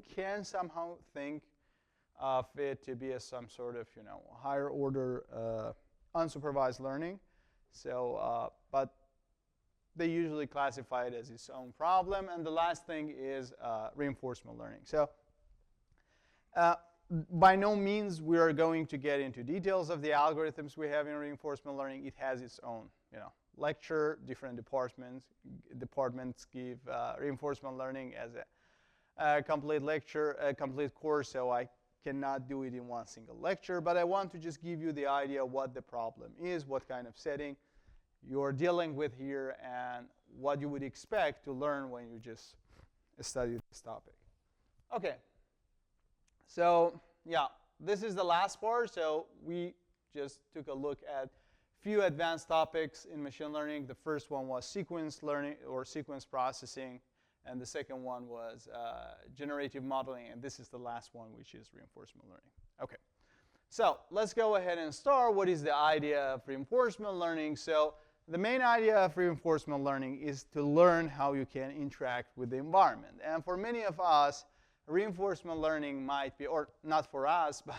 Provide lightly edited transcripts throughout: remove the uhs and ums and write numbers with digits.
can somehow think of it to be as some sort of, higher order unsupervised learning. So, but they usually classify it as its own problem. And the last thing is reinforcement learning. So by no means we are going to get into details of the algorithms we have in reinforcement learning. It has its own, lecture. Different departments give reinforcement learning as a complete lecture, a complete course. So I cannot do it in one single lecture. But I want to just give you the idea of what the problem is, what kind of setting you're dealing with here, and what you would expect to learn when you just study this topic. OK. So yeah, this is the last part. So we just took a look at a few advanced topics in machine learning. The first one was sequence learning or sequence processing. And the second one was generative modeling. And this is the last one, which is reinforcement learning. OK. So let's go ahead and start. What is the idea of reinforcement learning? So the main idea of reinforcement learning is to learn how you can interact with the environment. And for many of us, reinforcement learning might be, or not for us, but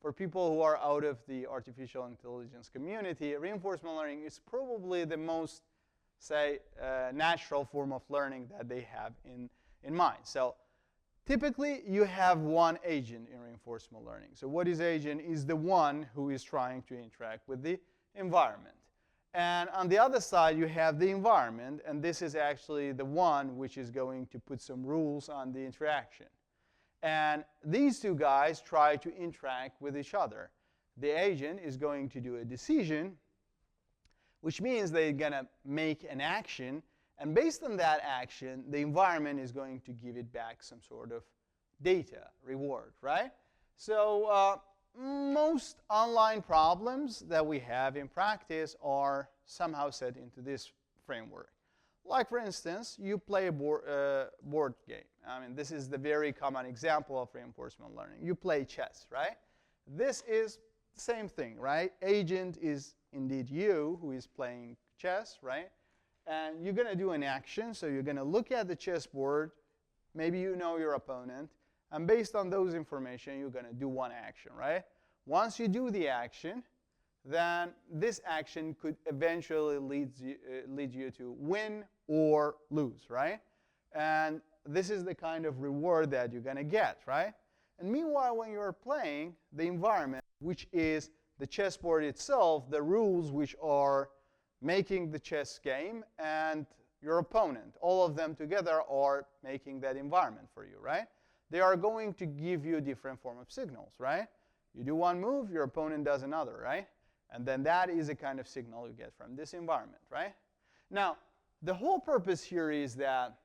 for people who are out of the artificial intelligence community, reinforcement learning is probably the most, say, natural form of learning that they have in mind. So typically, you have one agent in reinforcement learning. So what is agent is the one who is trying to interact with the environment. And on the other side, you have the environment. And this is actually the one which is going to put some rules on the interaction. And these two guys try to interact with each other. The agent is going to do a decision, which means they're going to make an action. And based on that action, the environment is going to give it back some sort of data, reward, right? So most online problems that we have in practice are somehow set into this framework. Like, for instance, you play a board game. I mean, this is the very common example of reinforcement learning. You play chess, right? This is the same thing, right? Agent is indeed you who is playing chess, right? And you're going to do an action. So you're going to look at the chessboard. Maybe you know your opponent. And based on those information, you're going to do one action, right? Once you do the action, then this action could eventually lead you to win or lose, right? And this is the kind of reward that you're going to get, right? And meanwhile, when you're playing, the environment, which is the chessboard itself, the rules which are making the chess game, and your opponent, all of them together are making that environment for you, right? They are going to give you different form of signals, right? You do one move, your opponent does another, right? And then that is a kind of signal you get from this environment, right? Now, the whole purpose here is that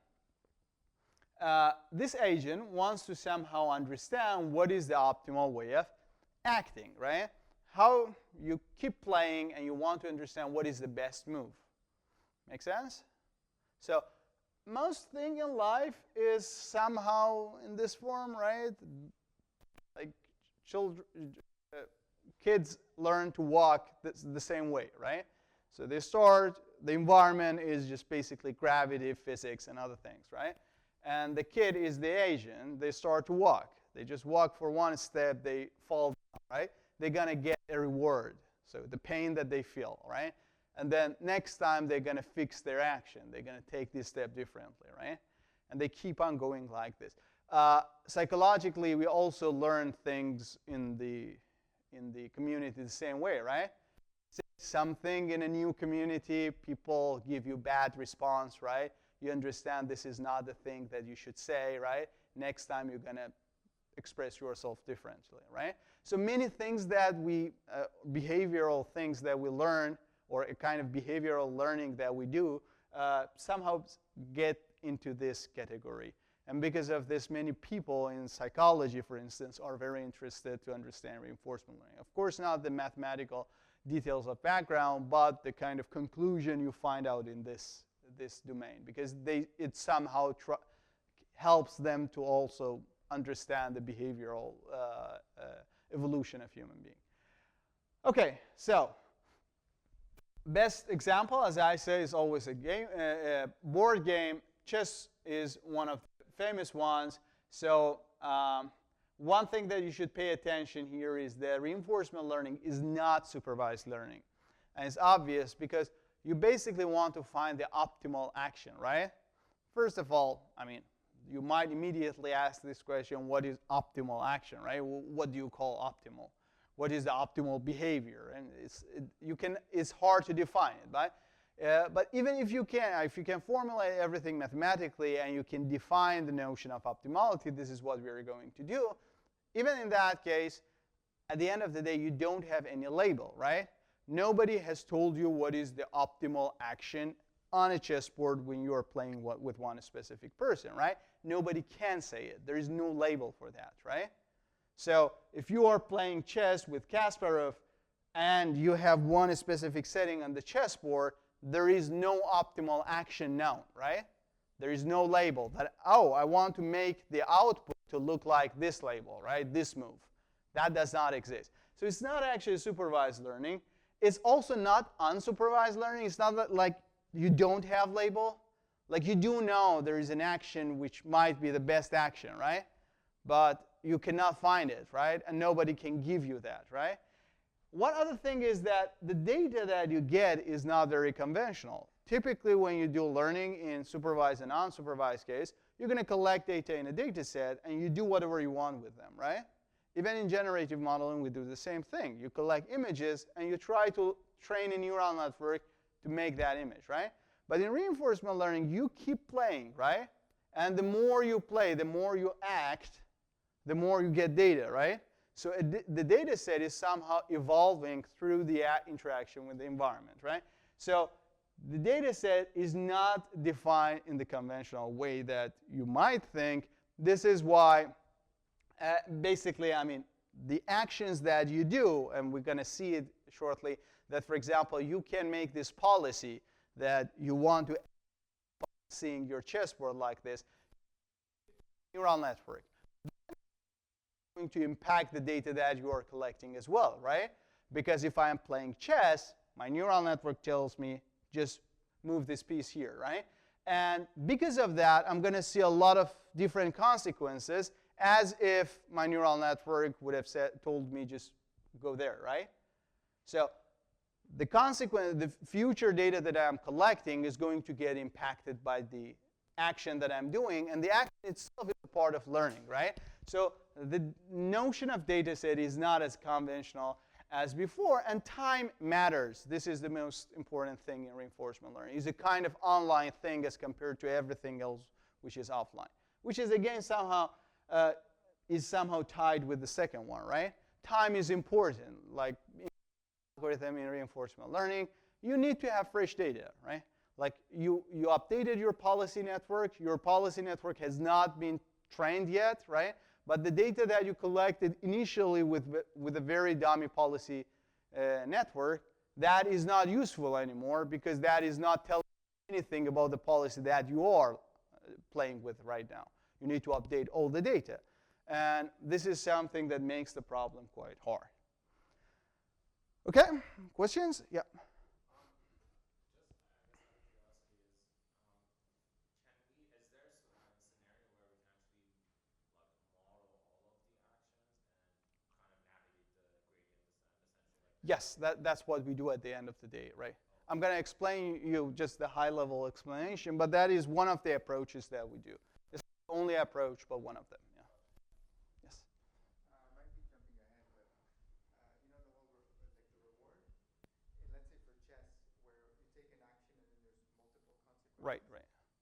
this agent wants to somehow understand what is the optimal way of acting, right? How you keep playing and you want to understand what is the best move. Make sense? So most thing in life is somehow in this form, right? Like kids learn to walk the same way, right? So they start, the environment is just basically gravity, physics, and other things, right? And the kid is the agent. They start to walk. They just walk for one step, they fall down, right? They're going to get a reward, so the pain that they feel, right? And then next time, they're going to fix their action. They're going to take this step differently, right? And they keep on going like this. Psychologically, we also learn things in the community the same way, right? Say something in a new community, people give you bad response, right? You understand this is not the thing that you should say, right? Next time, you're going to express yourself differently, right? So many things that we, behavioral things that we learn, or a kind of behavioral learning that we do, somehow get into this category. And because of this, many people in psychology, for instance, are very interested to understand reinforcement learning. Of course, not the mathematical details of background, but the kind of conclusion you find out in this domain, because it somehow helps them to also understand the behavioral evolution of human being. OK, so best example, as I say, is always a game, board game. Chess is one of the famous ones. So One thing that you should pay attention here is that reinforcement learning is not supervised learning. And it's obvious because you basically want to find the optimal action, right? First of all, I mean, you might immediately ask this question, what is optimal action, right? What do you call optimal? What is the optimal behavior? And it's hard to define it, right? But even if you can formulate everything mathematically and you can define the notion of optimality, this is what we are going to do. Even in that case, at the end of the day, you don't have any label, right? Nobody has told you what is the optimal action on a chessboard when you are playing with one specific person, right? Nobody can say it. There is no label for that, right? So if you are playing chess with Kasparov and you have one specific setting on the chessboard, there is no optimal action known, right? There is no label that, oh, I want to make the output to look like this label, right? This move. That does not exist. So it's not actually supervised learning. It's also not unsupervised learning. It's not like you don't have label. Like you do know there is an action which might be the best action, right? But you cannot find it, right? And nobody can give you that, right? One other thing is that the data that you get is not very conventional. Typically, when you do learning in supervised and unsupervised case, you're going to collect data in a data set, and you do whatever you want with them, right? Even in generative modeling, we do the same thing. You collect images, and you try to train a neural network to make that image, right? But in reinforcement learning, you keep playing, right? And the more you play, the more you act, the more you get data, right? So the data set is somehow evolving through the interaction with the environment, right? So the data set is not defined in the conventional way that you might think. This is why, basically, I mean, the actions that you do, and we're going to see it shortly, that, for example, you can make this policy that you want to seeing your chessboard like this, neural network. Going to impact the data that you are collecting as well, right? Because if I am playing chess, my neural network tells me just move this piece here, right? And because of that, I'm going to see a lot of different consequences as if my neural network would have told me just go there, right? So the consequence, the future data that I'm collecting is going to get impacted by the action that I'm doing, and the action itself is a part of learning, right? So the notion of data set is not as conventional as before, and time matters. This is the most important thing in reinforcement learning. It's a kind of online thing as compared to everything else which is offline, which is again somehow tied with the second one, right? Time is important. Like in algorithm in reinforcement learning, you need to have fresh data, right? Like you updated your policy network has not been trained yet, right? But the data that you collected initially with a very dummy policy network, that is not useful anymore because that is not telling you anything about the policy that you are playing with right now. You need to update all the data. And this is something that makes the problem quite hard. OK, questions? Yeah. Yes, that's what we do at the end of the day, right? I'm going to explain you just the high-level explanation, but that is one of the approaches that we do. It's not the only approach, but one of them. Yeah. Yes. Might be jumping ahead, but you know the whole like the reward. Let's say for chess, where you take an action and then there's multiple consequences. Right.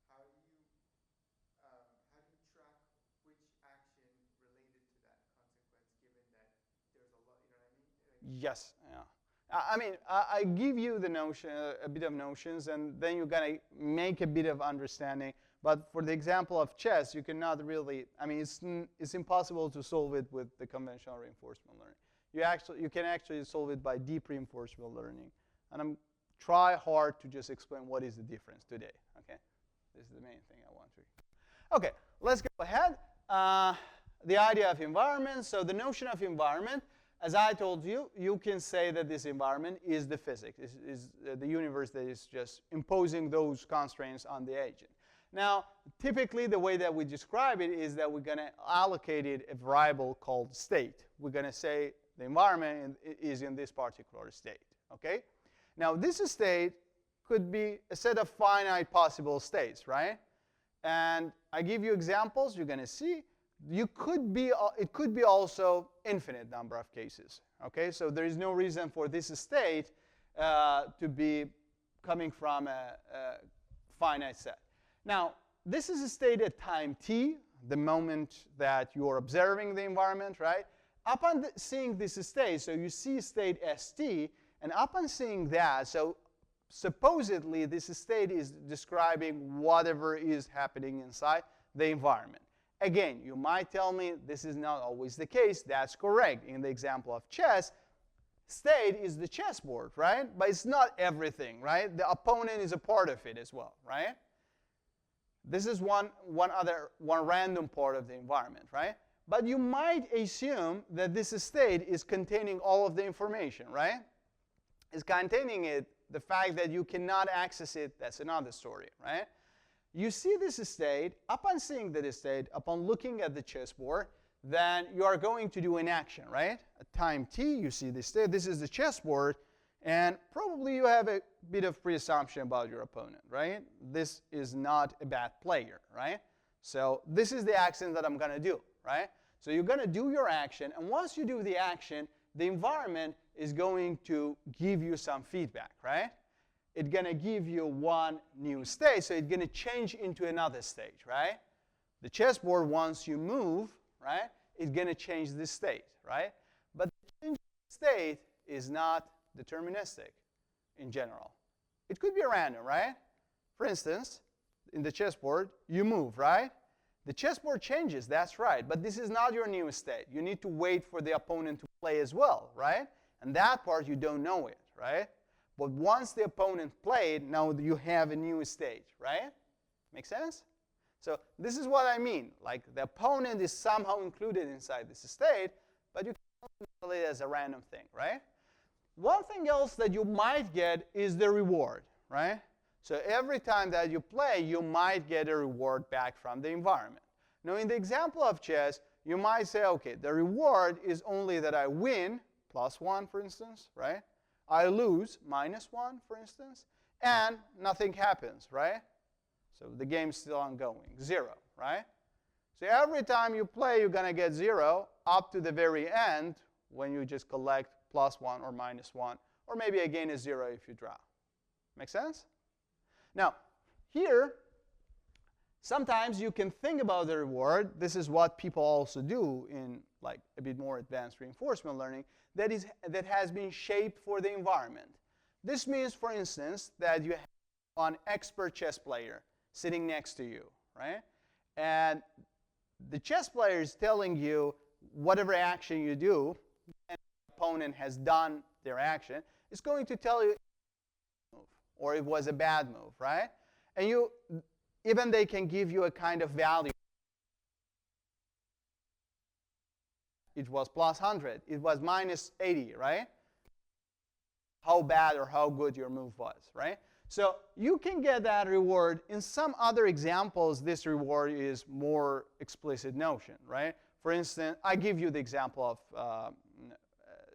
How do you track which action related to that consequence, given that there's a lot, you know what I mean? Yes. Yeah. I mean, I give you the notion, a bit of notions, and then you're going to make a bit of understanding. But for the example of chess, you cannot really, I mean, it's impossible to solve it with the conventional reinforcement learning. You can actually solve it by deep reinforcement learning. And I'm try hard to just explain what is the difference today. Okay, this is the main thing I want to. Okay, let's go ahead. The idea of environment. So the notion of environment, as I told you, you can say that this environment is the physics, is the universe that is just imposing those constraints on the agent. Now, typically, the way that we describe it is that we're going to allocate it a variable called state. We're going to say the environment is in this particular state. Okay? Now, this state could be a set of finite possible states, right? And I give you examples. You're going to see. It could be also infinite number of cases. Okay? So there is no reason for this state to be coming from a finite set. Now, this is a state at time t, the moment that you're observing the environment, right? Upon seeing this state, so you see state st, and upon seeing that, so supposedly this state is describing whatever is happening inside the environment. Again, you might tell me this is not always the case. That's correct. In the example of chess, state is the chessboard, right? But it's not everything, right? The opponent is a part of it as well, right? This is one random part of the environment, right? But you might assume that this state is containing all of the information, right? It's containing it. The fact that you cannot access it, that's another story, right? You see this state. Upon seeing that state, upon looking at the chessboard, then you are going to do an action, right? At time t, you see this state. This is the chessboard. And probably you have a bit of preassumption about your opponent, right? This is not a bad player, right? So this is the action that I'm going to do, right? So you're going to do your action. And once you do the action, the environment is going to give you some feedback, right? It's going to give you one new state. So it's going to change into another state, right? The chessboard, once you move, right, it's going to change this state, right? But the change of state is not deterministic in general. It could be random, right? For instance, in the chessboard, you move, right? The chessboard changes, that's right. But this is not your new state. You need to wait for the opponent to play as well, right? And that part, you don't know it, right? But once the opponent played, now you have a new state, right? Make sense? So this is what I mean. Like the opponent is somehow included inside this state, but you can handle it as a random thing, right? One thing else that you might get is the reward, right? So every time that you play, you might get a reward back from the environment. Now, in the example of chess, you might say, OK, the reward is only that I win, +1, for instance, right? I lose, -1, for instance, and nothing happens, right? So the game's still ongoing, 0, right? So every time you play, you're going to get 0 up to the very end when you just collect +1 or -1, or maybe again a 0 if you draw. Make sense? Now, here, sometimes you can think about the reward. This is what people also do in like a bit more advanced reinforcement learning that has been shaped for the environment. This means, for instance, that you have an expert chess player sitting next to you, right? And the chess player is telling you whatever action you do, and the opponent has done their action, it's going to tell you or it was a bad move, right? And even they can give you a kind of value. It was +100. It was -80, right? How bad or how good your move was, right? So you can get that reward. In some other examples, this reward is more explicit notion, right? For instance, I give you the example of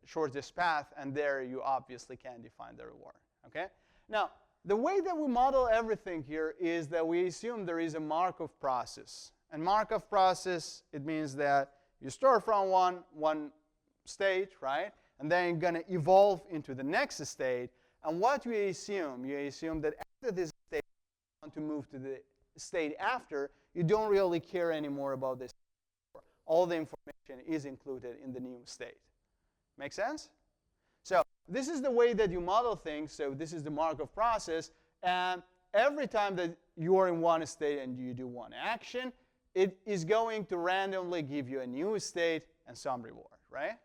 shortest path, and there you obviously can define the reward, okay? Now, the way that we model everything here is that we assume there is a Markov process. And Markov process, it means that you start from one state, right? And then you're going to evolve into the next state. And what you assume that after this state, you want to move to the state after, you don't really care anymore about this. All the information is included in the new state. Make sense? So this is the way that you model things. So this is the Markov process. And every time that you are in one state and you do one action, it is going to randomly give you a new state and some reward, right?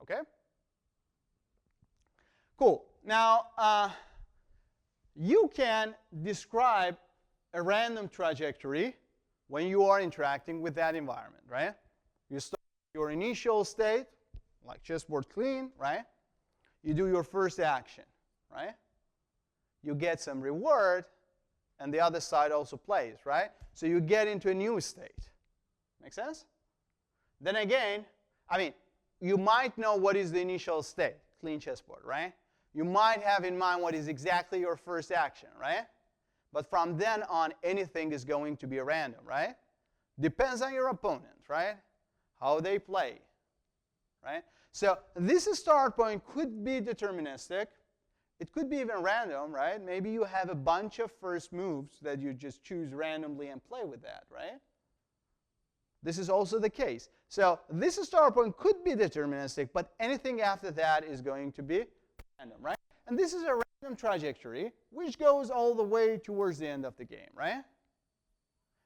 OK? Cool. Now, you can describe a random trajectory when you are interacting with that environment, right? You start your initial state, like chessboard clean, right? You do your first action, right? You get some reward, and the other side also plays, right? So you get into a new state. Make sense? Then again, I mean, you might know what is the initial state, clean chessboard, right? You might have in mind what is exactly your first action, right? But from then on, anything is going to be random, right? Depends on your opponent, right? How they play, right? So this start point could be deterministic. It could be even random, right? Maybe you have a bunch of first moves that you just choose randomly and play with that, right? This is also the case. So this start point could be deterministic, but anything after that is going to be random, right? And this is a random trajectory, which goes all the way towards the end of the game, right?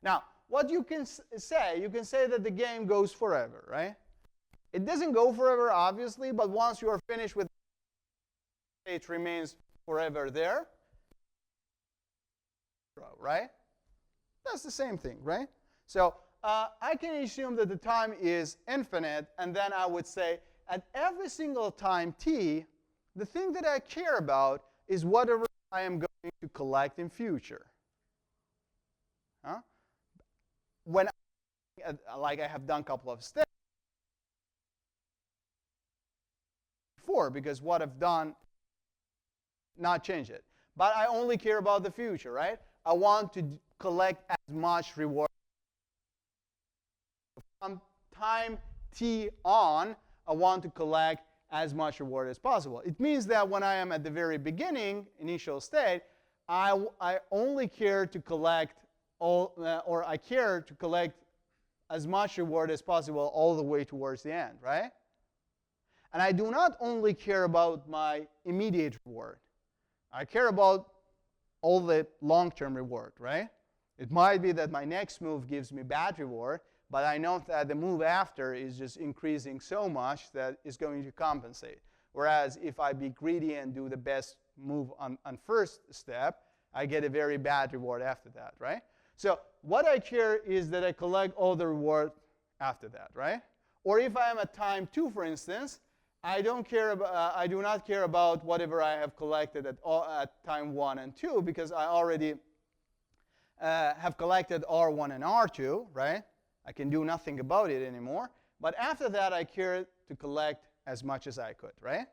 Now, what you can say that the game goes forever, right? It doesn't go forever, obviously, but once you are finished with it, it remains forever there, right? That's the same thing, right? So I can assume that the time is infinite, and then I would say at every single time t, the thing that I care about is whatever I am going to collect in future. Huh? When, like I have done a couple of steps before, because what I've done, not change it. But I only care about the future, right? I want to collect as much reward. From time t on, I want to collect as much reward as possible. It means that when I am at the very beginning, initial state, I only care to collect or I care to collect as much reward as possible all the way towards the end, right? And I do not only care about my immediate reward. I care about all the long-term reward, right? It might be that my next move gives me bad reward, but I know that the move after is just increasing so much that it's going to compensate. Whereas if I be greedy and do the best move on first step, I get a very bad reward after that, right? So what I care is that I collect all the reward after that, right? Or if I am at time 2, for instance, I do not care about whatever I have collected at time 1 and 2, because I already have collected R1 and R2, right? I can do nothing about it anymore. But after that, I care to collect as much as I could, right?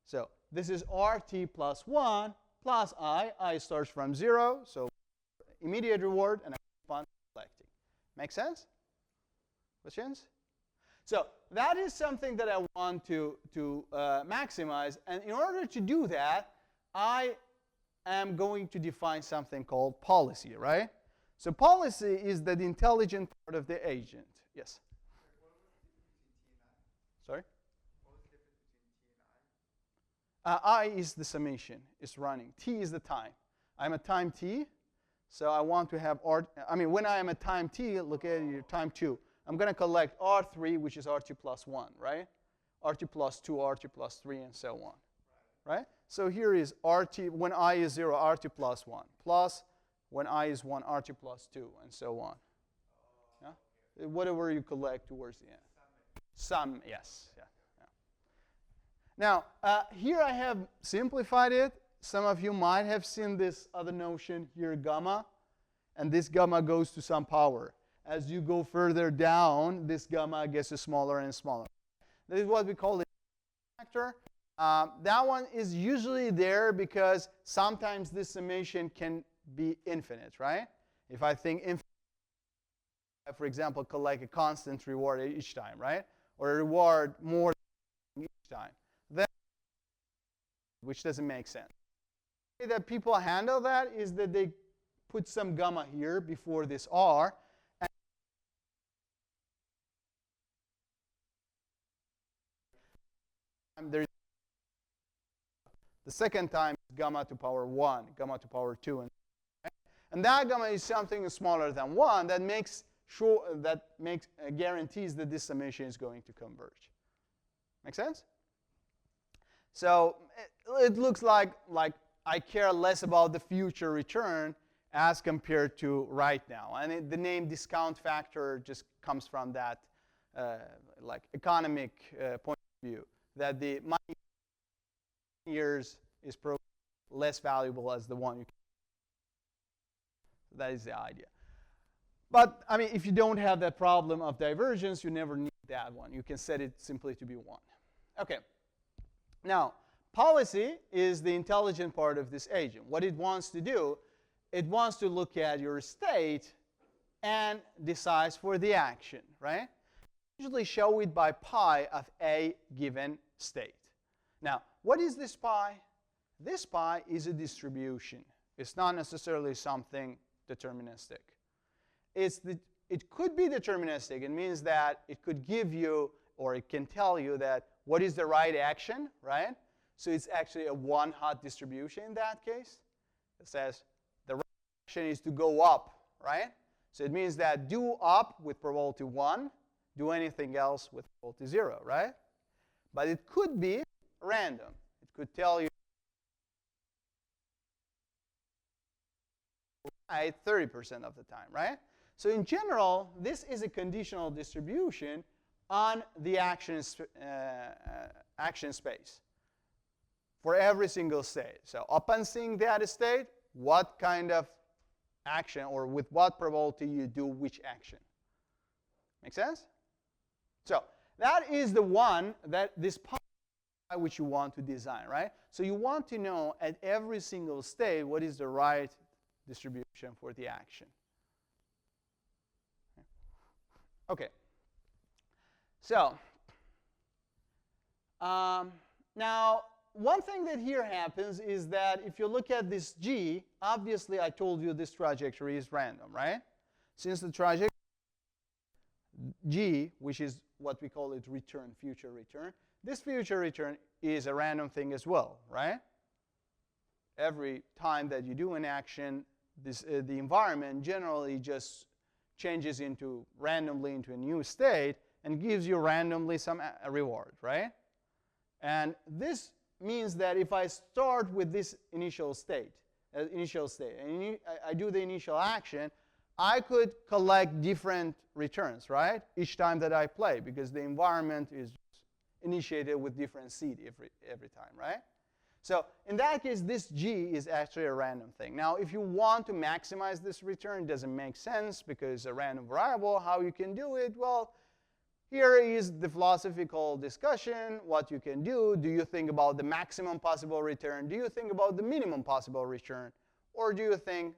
So this is RT plus 1 plus I. I starts from 0, so immediate reward, and I keep on collecting. Make sense? Questions? So that is something that I want to maximize. And in order to do that, I am going to define something called policy, right? So policy is the intelligent part of the agent. Yes? What was the difference between T and I? Sorry? What was the difference between T and I? I is the summation. It's running. T is the time. I'm at time t, so I want to have when I am at time t, look at your time 2. I'm going to collect R3, which is R2 plus 1, right? R2 plus 2, R2 plus 3, and so on. Right? So here is RT, when I is 0, R2 plus 1, plus when I is 1, R2 plus 2, and so on. Yeah? Whatever you collect towards the end. Sum, yes. Yeah. Yeah. Now, here I have simplified it. Some of you might have seen this other notion here, gamma. And this gamma goes to some power. As you go further down, this gamma gets smaller and smaller. This is what we call the factor. That one is usually there because sometimes this summation can be infinite, right? If I think infinite, for example, collect a constant reward each time, right? Or a reward more than each time. Then, which doesn't make sense. The way that people handle that is that they put some gamma here before this R. And the second time is gamma to power 1, gamma to power 2. And that gamma is something smaller than 1 that guarantees that this summation is going to converge. Make sense? So it looks like I care less about the future return as compared to right now. And the name discount factor just comes from that economic point of view, that the money years is probably less valuable as the one you can. That is the idea. But I mean, if you don't have that problem of divergence, you never need that one. You can set it simply to be 1. Okay. Now, policy is the intelligent part of this agent. What it wants to do, it wants to look at your state and decides for the action, right? Usually show it by pi of a given state. Now, what is this pi? This pi is a distribution. It's not necessarily something deterministic. It could be deterministic. It means that it could give you, or it can tell you that what is the right action, right? So it's actually a one-hot distribution in that case. It says the right action is to go up, right? So it means that do up with probability 1, do anything else with probability 0, right? But it could be random. It could tell you right 30% of the time, right? So in general, this is a conditional distribution on the action space for every single state. So upon seeing that state, what kind of action or with what probability you do which action. Make sense? So that is the one that this pi which you want to design, right? So you want to know at every single state what is the right distribution for the action. Okay. So now one thing that here happens is that if you look at this G, obviously I told you this trajectory is random, right? Since the trajectory G, which is what we call it return, future return, this future return is a random thing as well, right? Every time that you do an action, the environment generally just changes randomly into a new state and gives you randomly some reward, right? And this means that if I start with this initial state, and I do the initial action, I could collect different returns, right? Each time that I play, because the environment is initiated with different seed every time, right? So in that case, this G is actually a random thing. Now, if you want to maximize this return, it doesn't make sense because a random variable, how you can do it? Well, here is the philosophical discussion, what you can do. Do you think about the maximum possible return? Do you think about the minimum possible return? Or do you think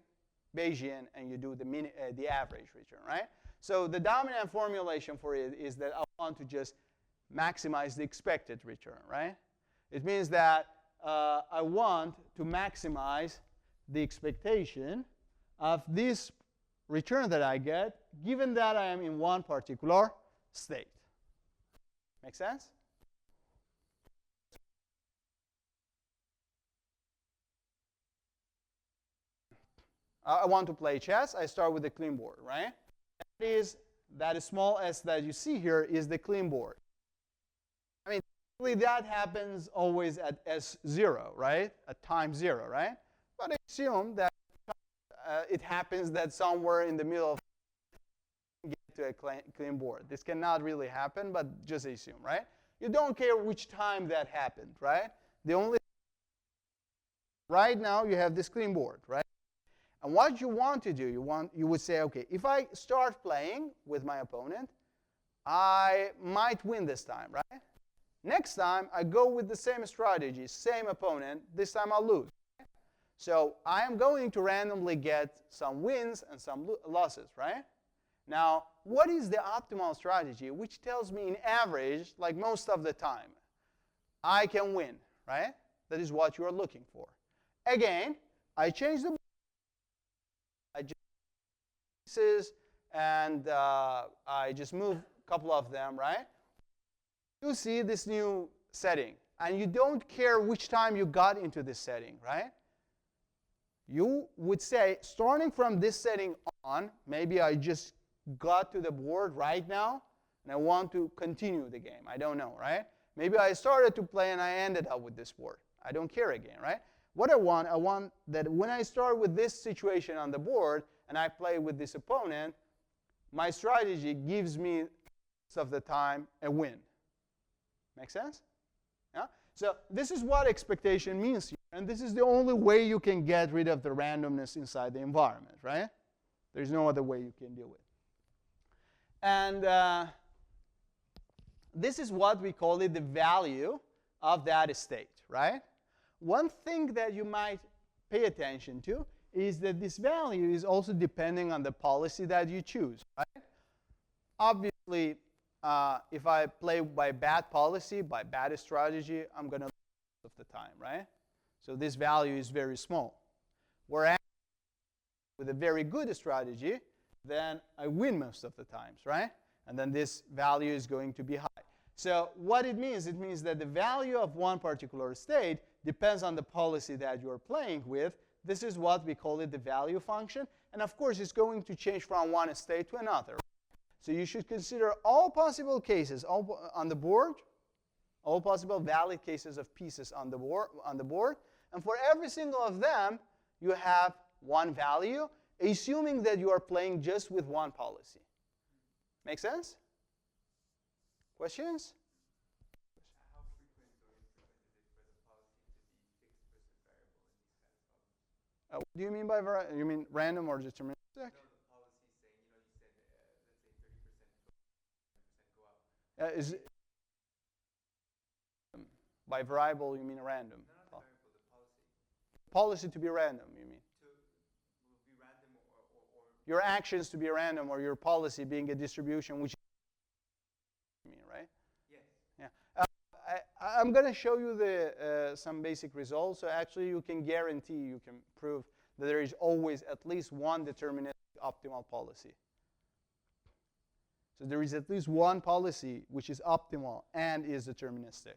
Bayesian and you do the average return, right? So the dominant formulation for it is that I want to just maximize the expected return, right? It means that I want to maximize the expectation of this return that I get, given that I am in one particular state. Make sense? I want to play chess. I start with a clean board, right? That small s that you see here is the clean board. I mean, that happens always at S0, right? At time 0, right? But I assume that it happens that somewhere in the middle of get to a clean board. This cannot really happen, but just assume, right? You don't care which time that happened, right? The only right now you have this clean board, right? And what you want to do, you would say, okay, if I start playing with my opponent, I might win this time, right? Next time, I go with the same strategy, same opponent. This time, I'll lose. So I am going to randomly get some wins and some losses, right? Now, what is the optimal strategy, which tells me in average, like most of the time, I can win, right? That is what you are looking for. Again, I change the pieces, and I just move a couple of them, right? You see this new setting, and you don't care which time you got into this setting, right? You would say, starting from this setting on, maybe I just got to the board right now, and I want to continue the game. I don't know, right? Maybe I started to play, and I ended up with this board. I don't care again, right? What I want that when I start with this situation on the board, and I play with this opponent, my strategy gives me, most of the time, a win. Make sense? Yeah? So this is what expectation means here. And this is the only way you can get rid of the randomness inside the environment, right? There's no other way you can do it. And this is what we call it the value of that state, right? One thing that you might pay attention to is that this value is also depending on the policy that you choose, right? Obviously, if I play by bad policy, by bad strategy, I'm going to lose most of the time, right? So this value is very small. Whereas with a very good strategy, then I win most of the times, right? And then this value is going to be high. So what it means that the value of one particular state depends on the policy that you're playing with. This is what we call it the value function. And of course, it's going to change from one state to another. So you should consider all possible cases on the board, all possible valid cases of pieces on the board. And for every single of them, you have one value, assuming that you are playing just with one policy. Make sense? Questions? How frequent or infrequent is it for the policy to be fixed versus variable in these kind of problems? What do you mean by variable? You mean random or deterministic? No, the policy saying, you said, let's say 30% go up. Is it, by variable, you mean random? No, not the variable, the policy. Policy to be random, you mean? To be random or your actions to be random, or your policy being a distribution, which you mean, right? Yes. Yeah. I'm going to show you some basic results. So actually, you can guarantee, you can prove that there is always at least one deterministic optimal policy. So there is at least one policy which is optimal and is deterministic.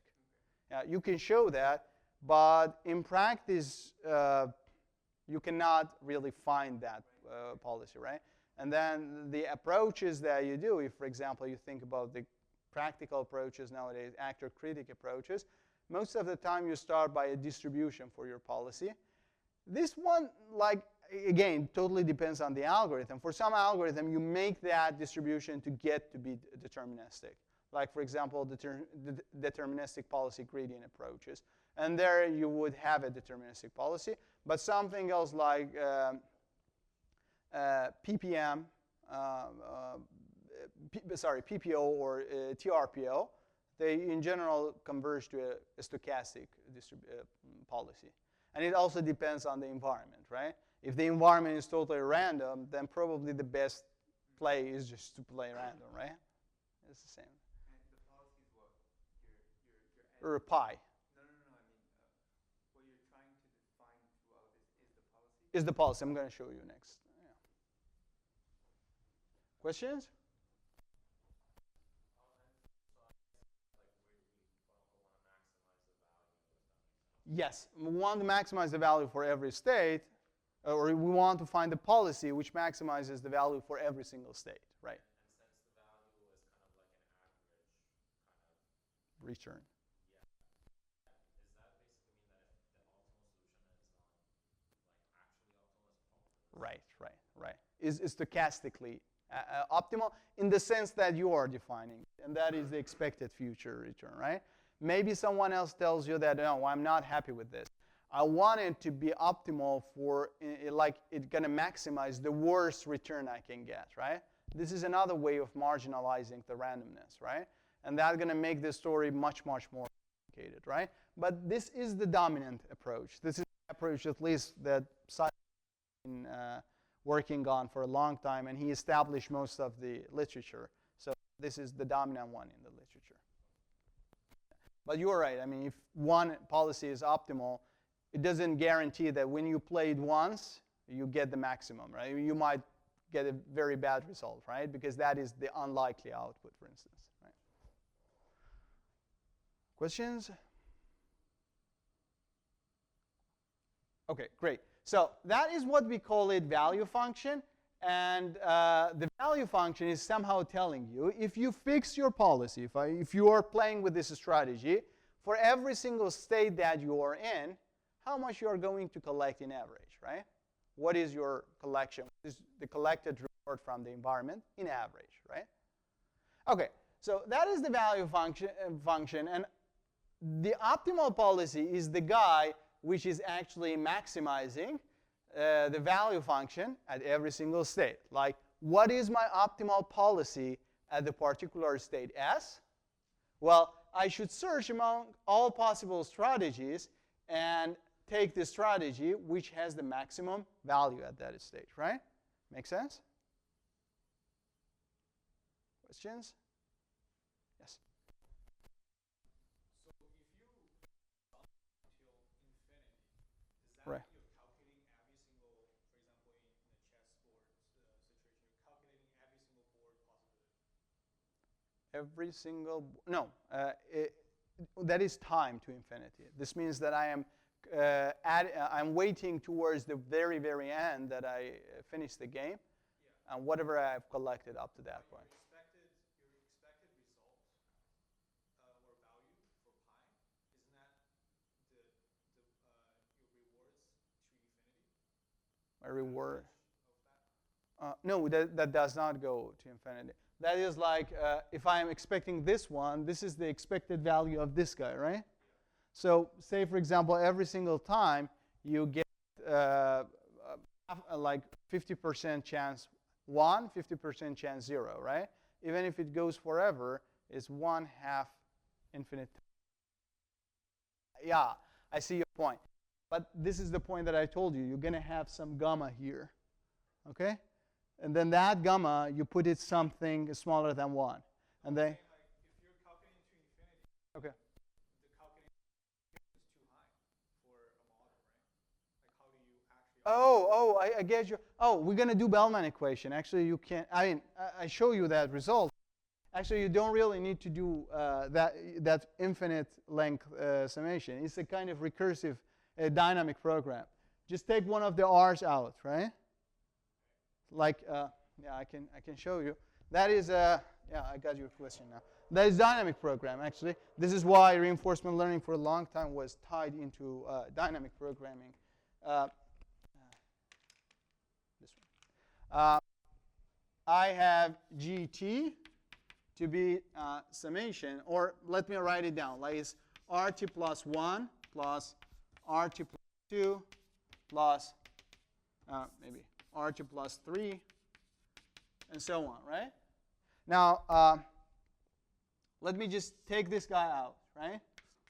You can show that, but in practice, you cannot really find that policy, right? And then the approaches that you do, if, for example, you think about the practical approaches nowadays, actor-critic approaches, most of the time you start by a distribution for your policy. This one, again, totally depends on the algorithm. For some algorithm, you make that distribution to get to be deterministic. Like, for example, deterministic policy gradient approaches. And there you would have a deterministic policy. But something else like PPM, PPO or TRPO, they in general converge to a stochastic policy. And it also depends on the environment, right? If the environment is totally random, then probably the best play is just to play random, right? It's the same. And the policy is what? Your Or pi. No. I mean, what you're trying to define throughout this is the policy? Is the policy. I'm going to show you next. Yeah. Questions? Yes, we want to maximize the value for every state, or we want to find a policy which maximizes the value for every single state, right? And since the value is kind of like an average kind of Return. yeah, does that basically mean that if the optimal solution is not like actually optimal, it's probably Right. Is stochastically optimal in the sense that you are defining, and that is the expected future return, right? Maybe someone else tells you that, no, I'm not happy with this. I want it to be optimal for, like, it's going to maximize the worst return I can get, right? This is another way of marginalizing the randomness, right? And that's going to make the story much, much more complicated, right? But this is the dominant approach. This is the approach, at least, that Simon has been working on for a long time, and he established most of the literature. So this is the dominant one in the literature. But you're right. I mean, if one policy is optimal, it doesn't guarantee that when you play it once, you get the maximum, right? You might get a very bad result, right? Because that is the unlikely output, for instance, right? Questions? OK, great. So that is what we call it value function. And the value function is somehow telling you, if you fix your policy, if you are playing with this strategy, for every single state that you are in, how much you are going to collect in average, right? What is your collection? What is the collected reward from the environment in average, right? OK, so that is the value function. And the optimal policy is the guy which is actually maximizing the value function at every single state. Like, what is my optimal policy at the particular state S? Well, I should search among all possible strategies and take the strategy which has the maximum value at that stage, right? Make sense? Questions? Yes? So if you sum until infinity, does that Right. mean you're calculating every single, for example, in the chessboard situation, you're calculating every single board possibility? Every single, no, that is time to infinity. This means that I am I'm waiting towards the very, very end that I finish the game, Yeah. and whatever I've collected up to that point. Your expected result or value for pi, isn't that your rewards to infinity? My reward. Of that? No, that does not go to infinity. That is like, if I'm expecting this one, this is the expected value of this guy, right? So say, for example, every single time you get like 50% chance 1, 50% chance 0, right? Even if it goes forever, it's 1/2 infinite. Yeah, I see your point. But this is the point that I told you. You're going to have some gamma here, okay? And then that gamma, you put it something smaller than 1. And then, Like if you're calculating to infinity, okay. the calculation is too high for a model, right? Like how do you actually? I get you. Oh, we're going to do Bellman equation. Actually, you can't. I mean, I show you that result. Actually, you don't really need to do that infinite length summation. It's a kind of recursive dynamic program. Just take one of the r's out, right? Like, yeah, I can show you. That is, yeah, I got your question now. That is dynamic program, actually. This is why reinforcement learning for a long time was tied into dynamic programming. This one. I have GT to be summation, or let me write it down. Like it's RT plus 1 plus RT plus 2 plus maybe RT plus 3, and so on, right? Now, let me just take this guy out, right?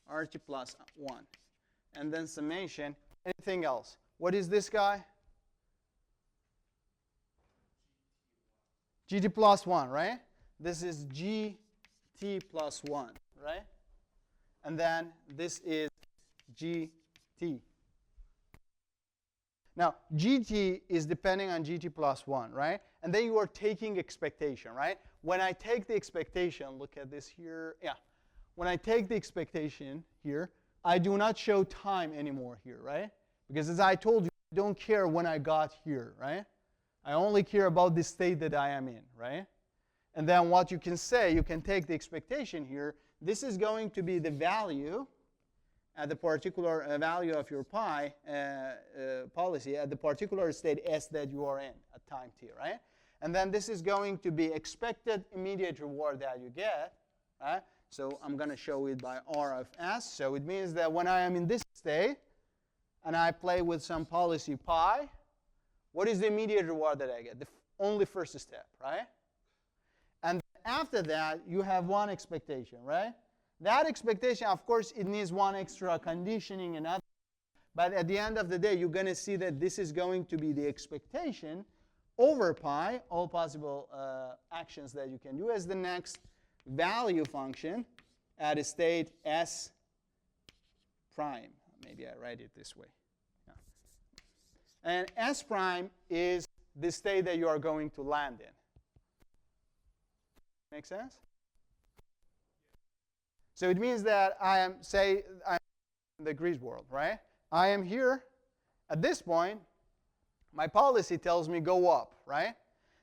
RT plus 1. And then summation, anything else. What is this guy? GT plus 1, right? This is GT plus 1, right? And then this is GT. Now, GT is depending on GT plus 1, right? And then you are taking expectation, right? When I take the expectation, look at this here. Yeah. When I take the expectation here, I do not show time anymore here, right? Because as I told you, I don't care when I got here, right? I only care about the state that I am in, right? And then what you can say, you can take the expectation here. This is going to be the value at the particular value of your pi policy at the particular state S that you are in at time t, right? And then this is going to be expected immediate reward that you get, right? So I'm going to show it by R of S. So it means that when I am in this state and I play with some policy pi, what is the immediate reward that I get? The only first step, right? And after that, you have one expectation, right? That expectation, of course, it needs one extra conditioning and other. But at the end of the day, you're going to see that this is going to be the expectation over pi, all possible actions that you can do as the next value function at a state S prime. Maybe I write it this way. Yeah. And S prime is the state that you are going to land in. Make sense? So it means that I am, say, I'm in the Greece world, right? I am here. At this point, my policy tells me go up, right?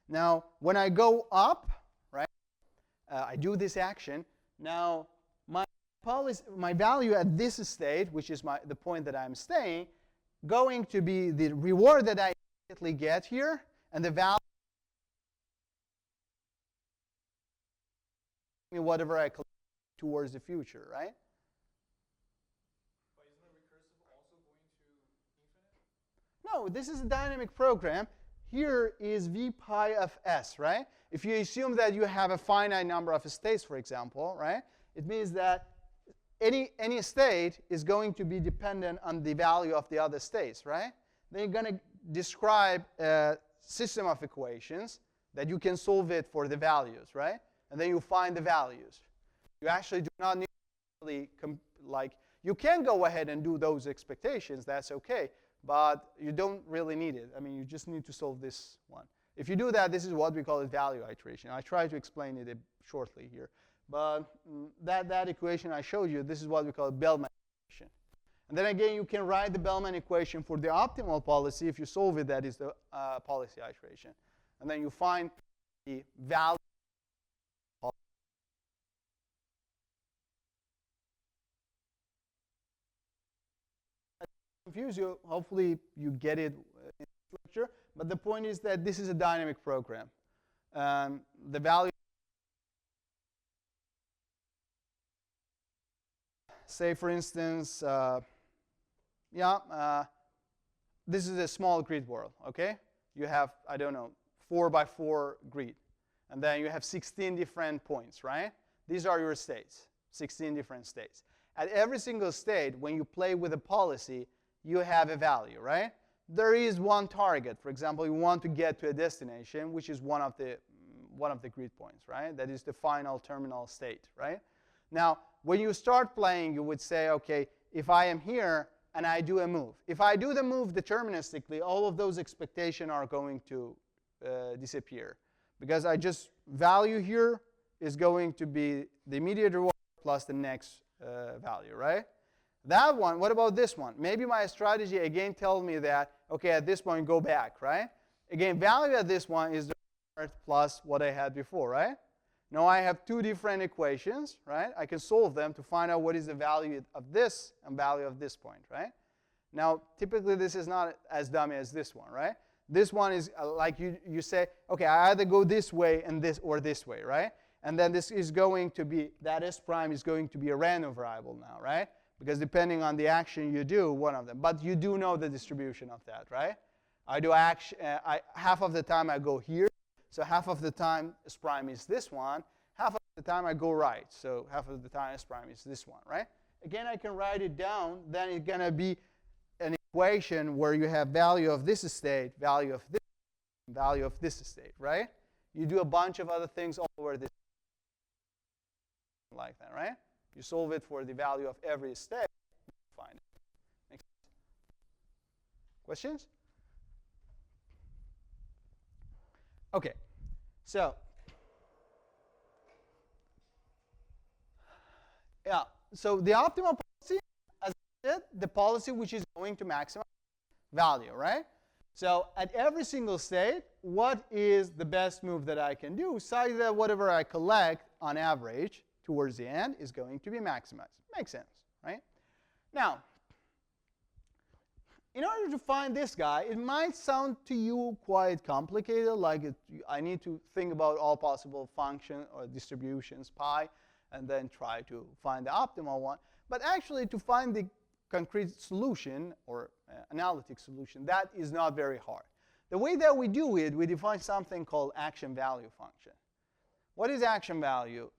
Now, when I go up, right, I do this action. Now, my value at this state, which is the point that I'm staying, going to be the reward that I immediately get here, and the value whatever I collect towards the future, right? But isn't the recursive also going to infinite? No, this is a dynamic program. Here is v pi of s, right? If you assume that you have a finite number of states, for example, right? It means that any state is going to be dependent on the value of the other states, right? Then you're going to describe a system of equations that you can solve it for the values, right? And then you find the values. You actually do not need to really, you can go ahead and do those expectations, that's okay, but you don't really need it. I mean, you just need to solve this one. If you do that, this is what we call a value iteration. I try to explain it shortly here. But that equation I showed you, this is what we call a Bellman equation. And then again, you can write the Bellman equation for the optimal policy. If you solve it, that is the policy iteration. And then you find the value. Confuse you. Hopefully, you get it in this lecture. But the point is that this is a dynamic program. The value, say, for instance, this is a small grid world, okay? You have, I don't know, 4 by 4 grid. And then you have 16 different points, right? These are your states, 16 different states. At every single state, when you play with a policy, you have a value, right? There is one target. For example, you want to get to a destination, which is one of the grid points, right? That is the final terminal state, right? Now, when you start playing, you would say, okay, if I am here and I do a move. If I do the move deterministically, all of those expectations are going to disappear. Because I just value here is going to be the immediate reward plus the next value, right? That one, what about this one? Maybe my strategy again tells me that, okay, at this point, go back, right? Again, value at this one is the reward plus what I had before, right? Now I have 2 different equations, right? I can solve them to find out what is the value of this and value of this point, right? Now, typically, this is not as dumb as this one, right? This one is like you say, okay, I either go this way and this or this way, right? And then this is going to be, that S prime is going to be a random variable now, right? Because depending on the action you do, one of them. But you do know the distribution of that, right? I do action, half of the time I go here. So half of the time S prime is this one. Half of the time I go right. So half of the time S prime is this one, right? Again, I can write it down. Then it's going to be an equation where you have value of this state, value of this, value of this state, right? You do a bunch of other things all over this like that, right? You solve it for the value of every state, find it. Makes sense? Questions? Okay, so yeah, so the optimal policy, as I said, the policy which is going to maximize value, right? So at every single state, what is the best move that I can do such that whatever I collect on average towards the end is going to be maximized. Makes sense, right? Now, in order to find this guy, it might sound to you quite complicated, like I need to think about all possible functions or distributions, pi, and then try to find the optimal one. But actually, to find the concrete solution or analytic solution, that is not very hard. The way that we do it, we define something called action value function. What is action value?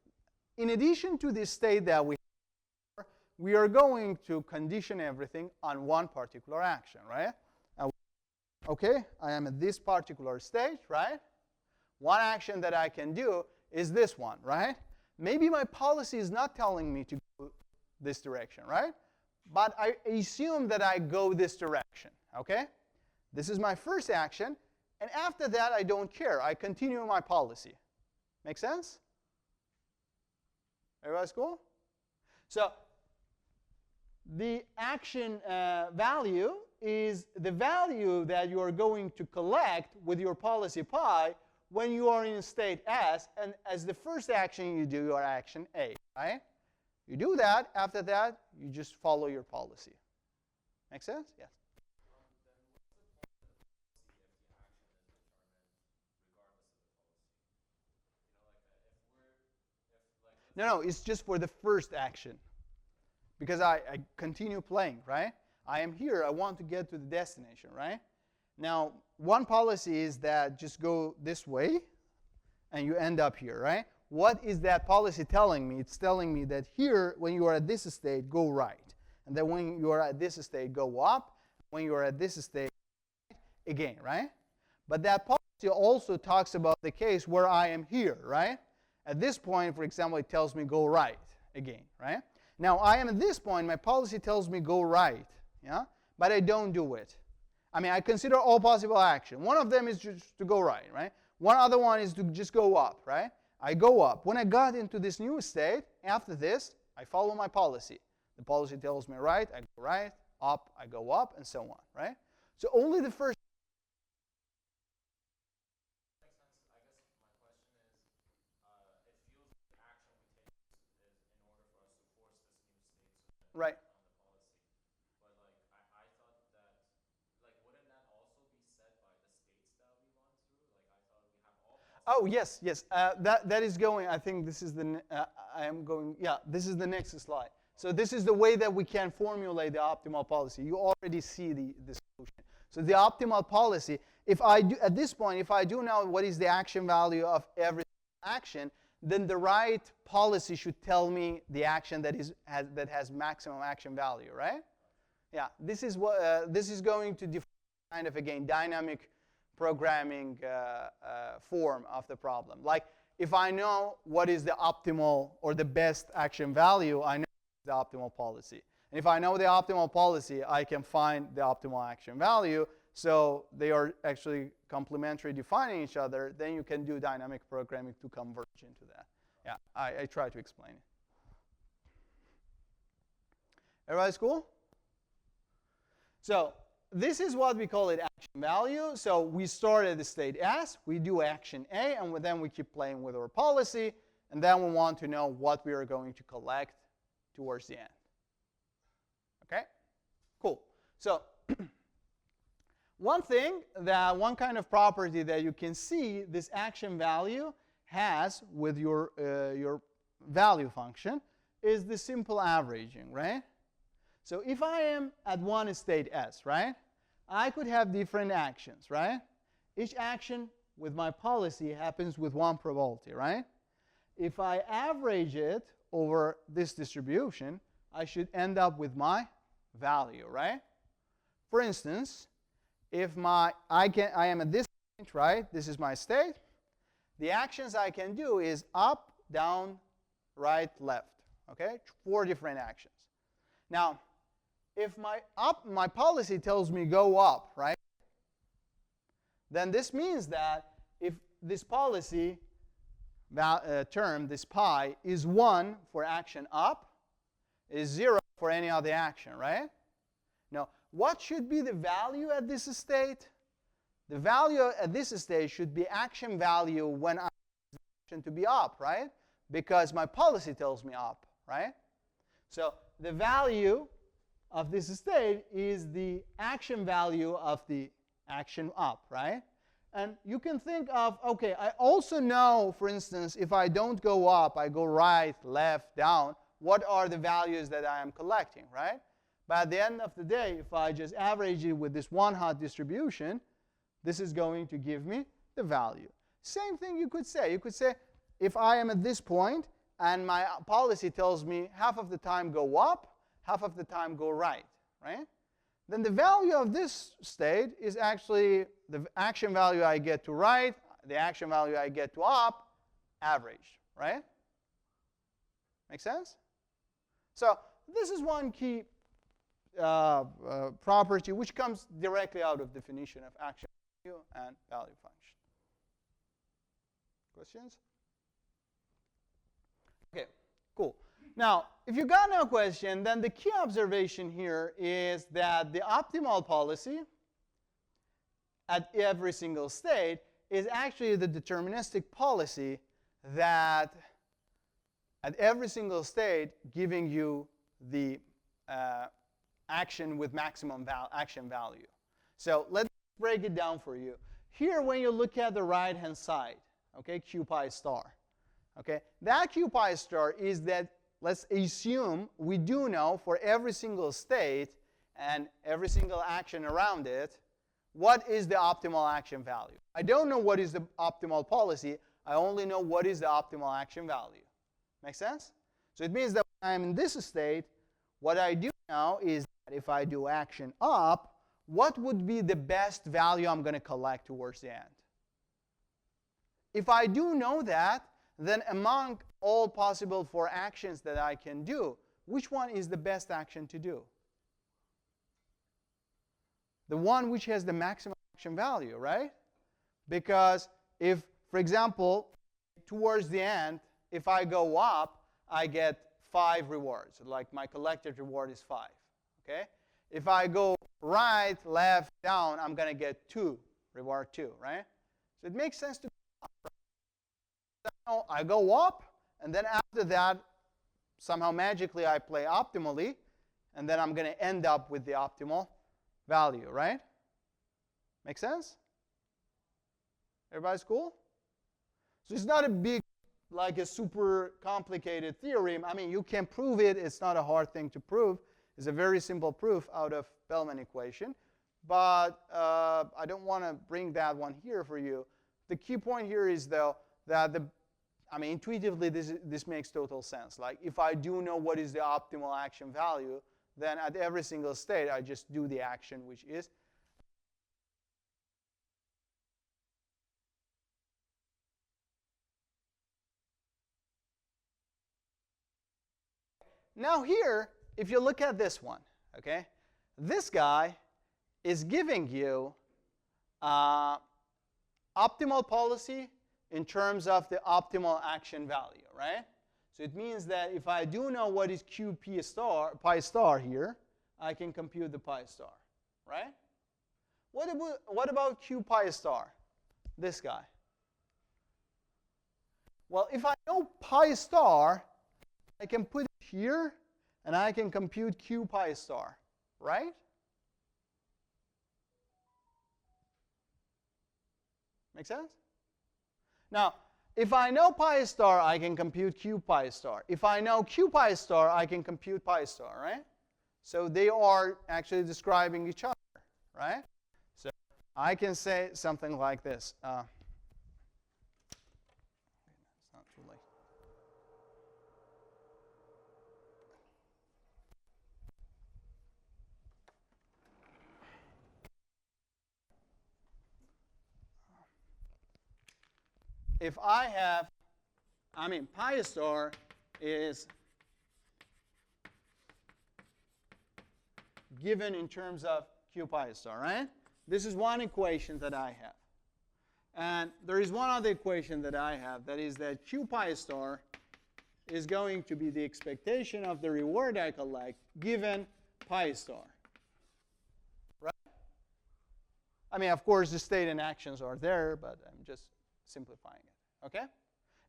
In addition to this state that we are going to condition everything on one particular action, right? Okay, I am at this particular stage, right? One action that I can do is this one, right? Maybe my policy is not telling me to go this direction, right? But I assume that I go this direction, okay? This is my first action, and after that, I don't care. I continue my policy. Make sense? Everybody's cool? So the action value is the value that you are going to collect with your policy pi when you are in state S, and as the first action you do your action A, right? You do that. After that, you just follow your policy. Make sense? Yes. No, it's just for the first action. Because I continue playing, right? I am here. I want to get to the destination, right? Now, one policy is that just go this way, and you end up here, right? What is that policy telling me? It's telling me that here, when you are at this state, go right. And then when you are at this state, go up. When you are at this state, again, right? But that policy also talks about the case where I am here, right? At this point, for example, it tells me go right again, right? Now, I am at this point, my policy tells me go right, yeah? But I don't do it. I mean, I consider all possible action. One of them is just to go right? One other one is to just go up, right? I go up. When I got into this new state, after this, I follow my policy. The policy tells me right, I go right, up, I go up, and so on, right? So only the first. Makes sense. I guess my question is, it feels like the action we take is in order for us to force this new state to Right. on the policy. But like I thought that, like, wouldn't that also be set by the states that we run through? Like I thought we have all possible. Oh, yes. That is going, I think this is the, this is the next slide. So this is the way that we can formulate the optimal policy. You already see the solution. So the optimal policy, if I do, at this point, if I do know what is the action value of every action, then the right policy should tell me the action that has maximum action value, right? Yeah, this is what this is going to define kind of, again, dynamic programming form of the problem. Like if I know what is the optimal or the best action value, I know the optimal policy. And if I know the optimal policy, I can find the optimal action value. So they are actually complementary, defining each other. Then you can do dynamic programming to converge into that. Yeah, I try to explain it. Everybody's cool? So this is what we call it action value. So we start at the state S, we do action A, and then we keep playing with our policy. And then we want to know what we are going to collect towards the end. Okay? Cool. So one kind of property that you can see this action value has with your value function is the simple averaging, right? So if I am at one state S, right, I could have different actions, right? Each action with my policy happens with one probability, right? If I average it over this distribution, I should end up with my value, right? For instance, if I am at this point, right? This is my state. The actions I can do is up, down, right, left. Okay, 4 different actions. Now, if my policy tells me go up, right? Then this means that if this policy term, this pi, is 1 for action up, is 0 for any other action, right? Now, what should be the value at this state? The value at this state should be action value when I want the action to be up, right? Because my policy tells me up, right? So the value of this state is the action value of the action up, right? And you can think of, okay, I also know, for instance, if I don't go up, I go right, left, down, what are the values that I am collecting, right? But at the end of the day, if I just average it with this one-hot distribution, this is going to give me the value. Same thing you could say. You could say, if I am at this point, and my policy tells me half of the time go up, half of the time go right, right? Then the value of this state is actually the action value I get to right, the action value I get to up, averaged, right? Make sense? So this is one key property which comes directly out of definition of action value and value function. Questions? Okay, cool. Now, if you got no question, then the key observation here is that the optimal policy at every single state is actually the deterministic policy that at every single state giving you the action with maximum action value. So let's break it down for you. Here, when you look at the right-hand side, okay, q pi star, okay, that q pi star is that, let's assume we do know for every single state and every single action around it what is the optimal action value. I don't know what is the optimal policy. I only know what is the optimal action value. Make sense? So it means that when I'm in this state, what I do now is that if I do action up, what would be the best value I'm going to collect towards the end? If I do know that, then among all possible for actions that I can do, which one is the best action to do? The one which has the maximum action value, right? Because if, for example, towards the end, if I go up, I get 5 rewards. Like my collected reward is 5. Okay? If I go right, left, down, I'm going to get 2, reward 2, right? So it makes sense to go up. Now I go up, and then after that, somehow magically I play optimally, and then I'm going to end up with the optimal value, right? Make sense? Everybody's cool? So it's not a big, like a super complicated theorem. I mean, you can prove it. It's not a hard thing to prove. It's a very simple proof out of Bellman equation. But I don't want to bring that one here for you. The key point here is, though, that intuitively, this makes total sense. Like, if I do know what is the optimal action value, then at every single state, I just do the action, which is. Now here, if you look at this one, okay, this guy is giving you optimal policy in terms of the optimal action value, right? So it means that if I do know what is pi star here, I can compute the pi star, right? What about q pi star, this guy? Well, if I know pi star, I can put it here, and I can compute q pi star, right? Make sense? Now, if I know pi star, I can compute q pi star. If I know q pi star, I can compute pi star, right? So they are actually describing each other, right? So I can say something like this. It's not too late. If I have, pi star is given in terms of q pi star, right? This is one equation that I have. And there is one other equation that I have, that is that q pi star is going to be the expectation of the reward I collect given pi star. Right? Of course, the state and actions are there, but I'm just simplifying it. Okay?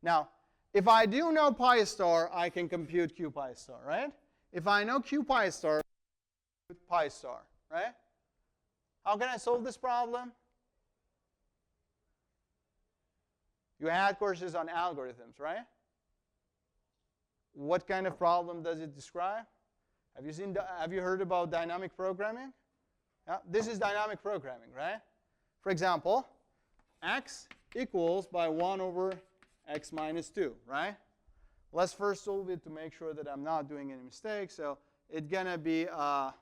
Now, if I do know pi star, I can compute q pi star, right? If I know q pi star, pi star, right? How can I solve this problem? You had courses on algorithms, right? What kind of problem does it describe? Have you heard about dynamic programming? Yeah, this is dynamic programming, right? For example, x equals by 1 over x minus 2, right? Let's first solve it to make sure that I'm not doing any mistakes. So it's going to be, the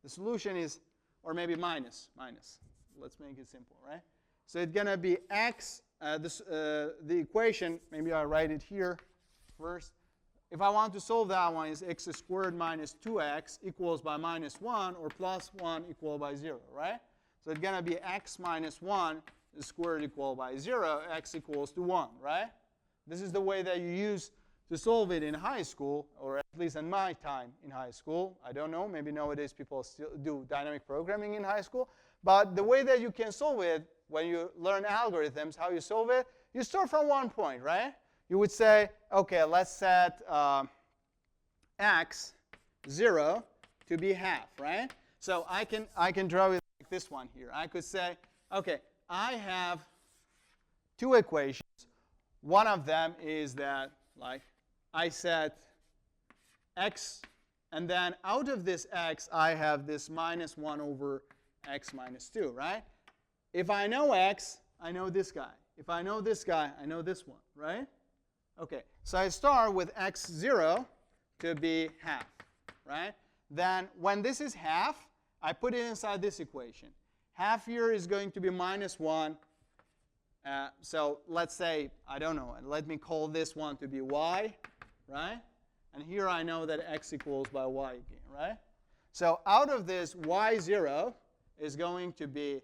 solution is, or maybe minus. Let's make it simple, right? So it's going to be x, the equation, maybe I'll write it here first. If I want to solve that one, is x squared minus 2x equals by minus 1 or plus 1 equal by 0, right? So it's going to be x minus 1 squared equal by 0, x equals to 1, right? This is the way that you use to solve it in high school, or at least in my time in high school. I don't know, maybe nowadays people still do dynamic programming in high school. But the way that you can solve it when you learn algorithms, how you solve it, you start from one point, right? You would say, OK, let's set x 0 to be half, right? So I can draw it like this one here. I could say, OK, I have two equations. One of them is that, like, I set x, and then out of this x, I have this minus 1 over x minus 2, right? If I know x, I know this guy. If I know this guy, I know this one, right? OK, so I start with x0 to be half, right? Then when this is half, I put it inside this equation. Half here is going to be minus 1. So let's say, I don't know, let me call this one to be y, right? And here I know that x equals by y again, right? So out of this, y0 is going to be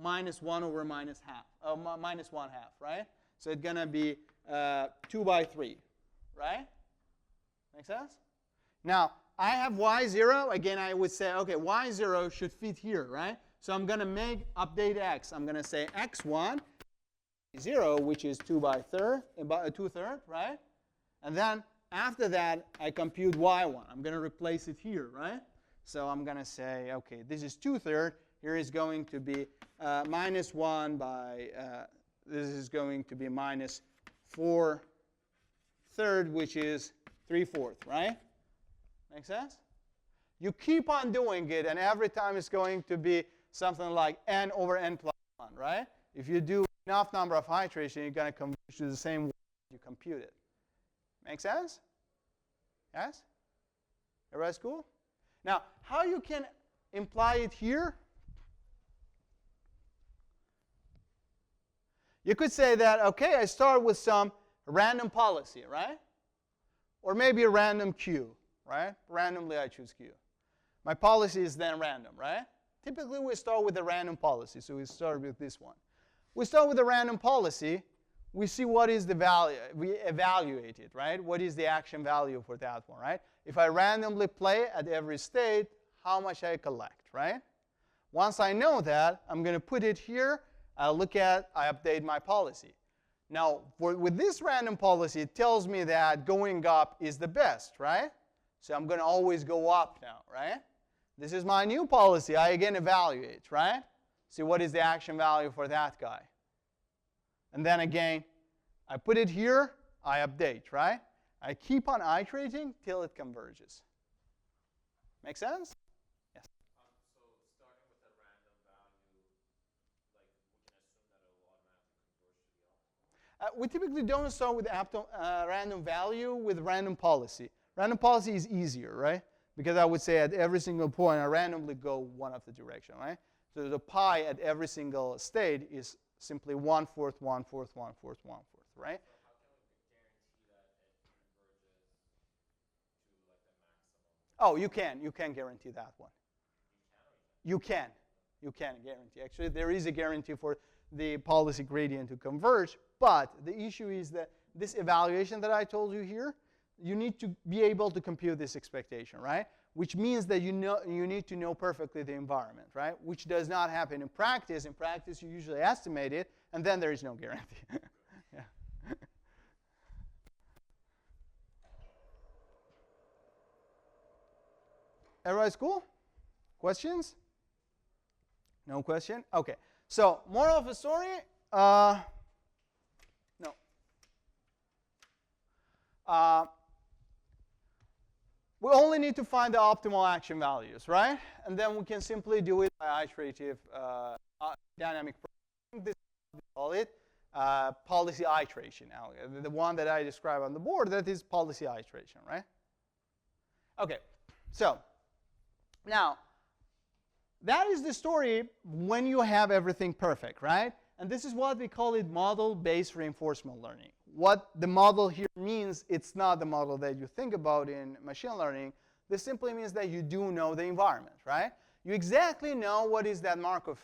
minus 1 over minus half, minus 1 half, right? So it's going to be 2 by 3, right? Make sense? Now, I have y0. Again, I would say, OK, y0 should fit here, right? So I'm going to update x. I'm going to say x1, 0, which is 2 by 2/3, right? And then after that, I compute y1. I'm going to replace it here, right? So I'm going to say, OK, this is 2/3. Here is going to be minus 1 by, this is going to be minus 4/3, which is 3/4, right? Make sense? You keep on doing it, and every time it's going to be something like n over n plus 1, right? If you do enough number of iterations, you're going to converge to the same way you compute it. Make sense? Yes? Everybody's cool? Now, how you can imply it here? You could say that, OK, I start with some random policy, right? Or maybe a random Q, right? Randomly, I choose Q. My policy is then random, right? Typically, we start with a random policy. So we start with this one. We start with a random policy. We see what is the value. We evaluate it, right? What is the action value for that one, right? If I randomly play at every state, how much I collect, right? Once I know that, I'm going to put it here. I update my policy. Now, with this random policy, it tells me that going up is the best, right? So I'm going to always go up now, right? This is my new policy. I again evaluate, right? See what is the action value for that guy. And then again, I put it here. I update, right? I keep on iterating till it converges. Make sense? Yes. So starting with a random value, like we can assume that it will automatically converge to the optimal? We typically don't start with random value with random policy. Random policy is easier, right? Because I would say at every single point, I randomly go one of the direction, right? So the pi at every single state is simply 1/4, 1/4, 1/4, 1/4, right? So how can we guarantee that it converges to like the maximum? Oh, you can. You can guarantee that one. You can or you can't? You can guarantee. Actually, there is a guarantee for the policy gradient to converge. But the issue is that this evaluation that I told you here, you need to be able to compute this expectation, right? Which means that you need to know perfectly the environment, right? Which does not happen in practice. In practice, you usually estimate it, and then there is no guarantee. Yeah. Everybody's cool? Questions? No question? OK. So moral of the story, no. We only need to find the optimal action values, right? And then we can simply do it by iterative dynamic programming. This is what we call it policy iteration. Now, the one that I described on the board, that is policy iteration, right? OK. So now, that is the story when you have everything perfect, right? And this is what we call it model-based reinforcement learning. What the model here means, it's not the model that you think about in machine learning. This simply means that you do know the environment, right? You exactly know what is that Markov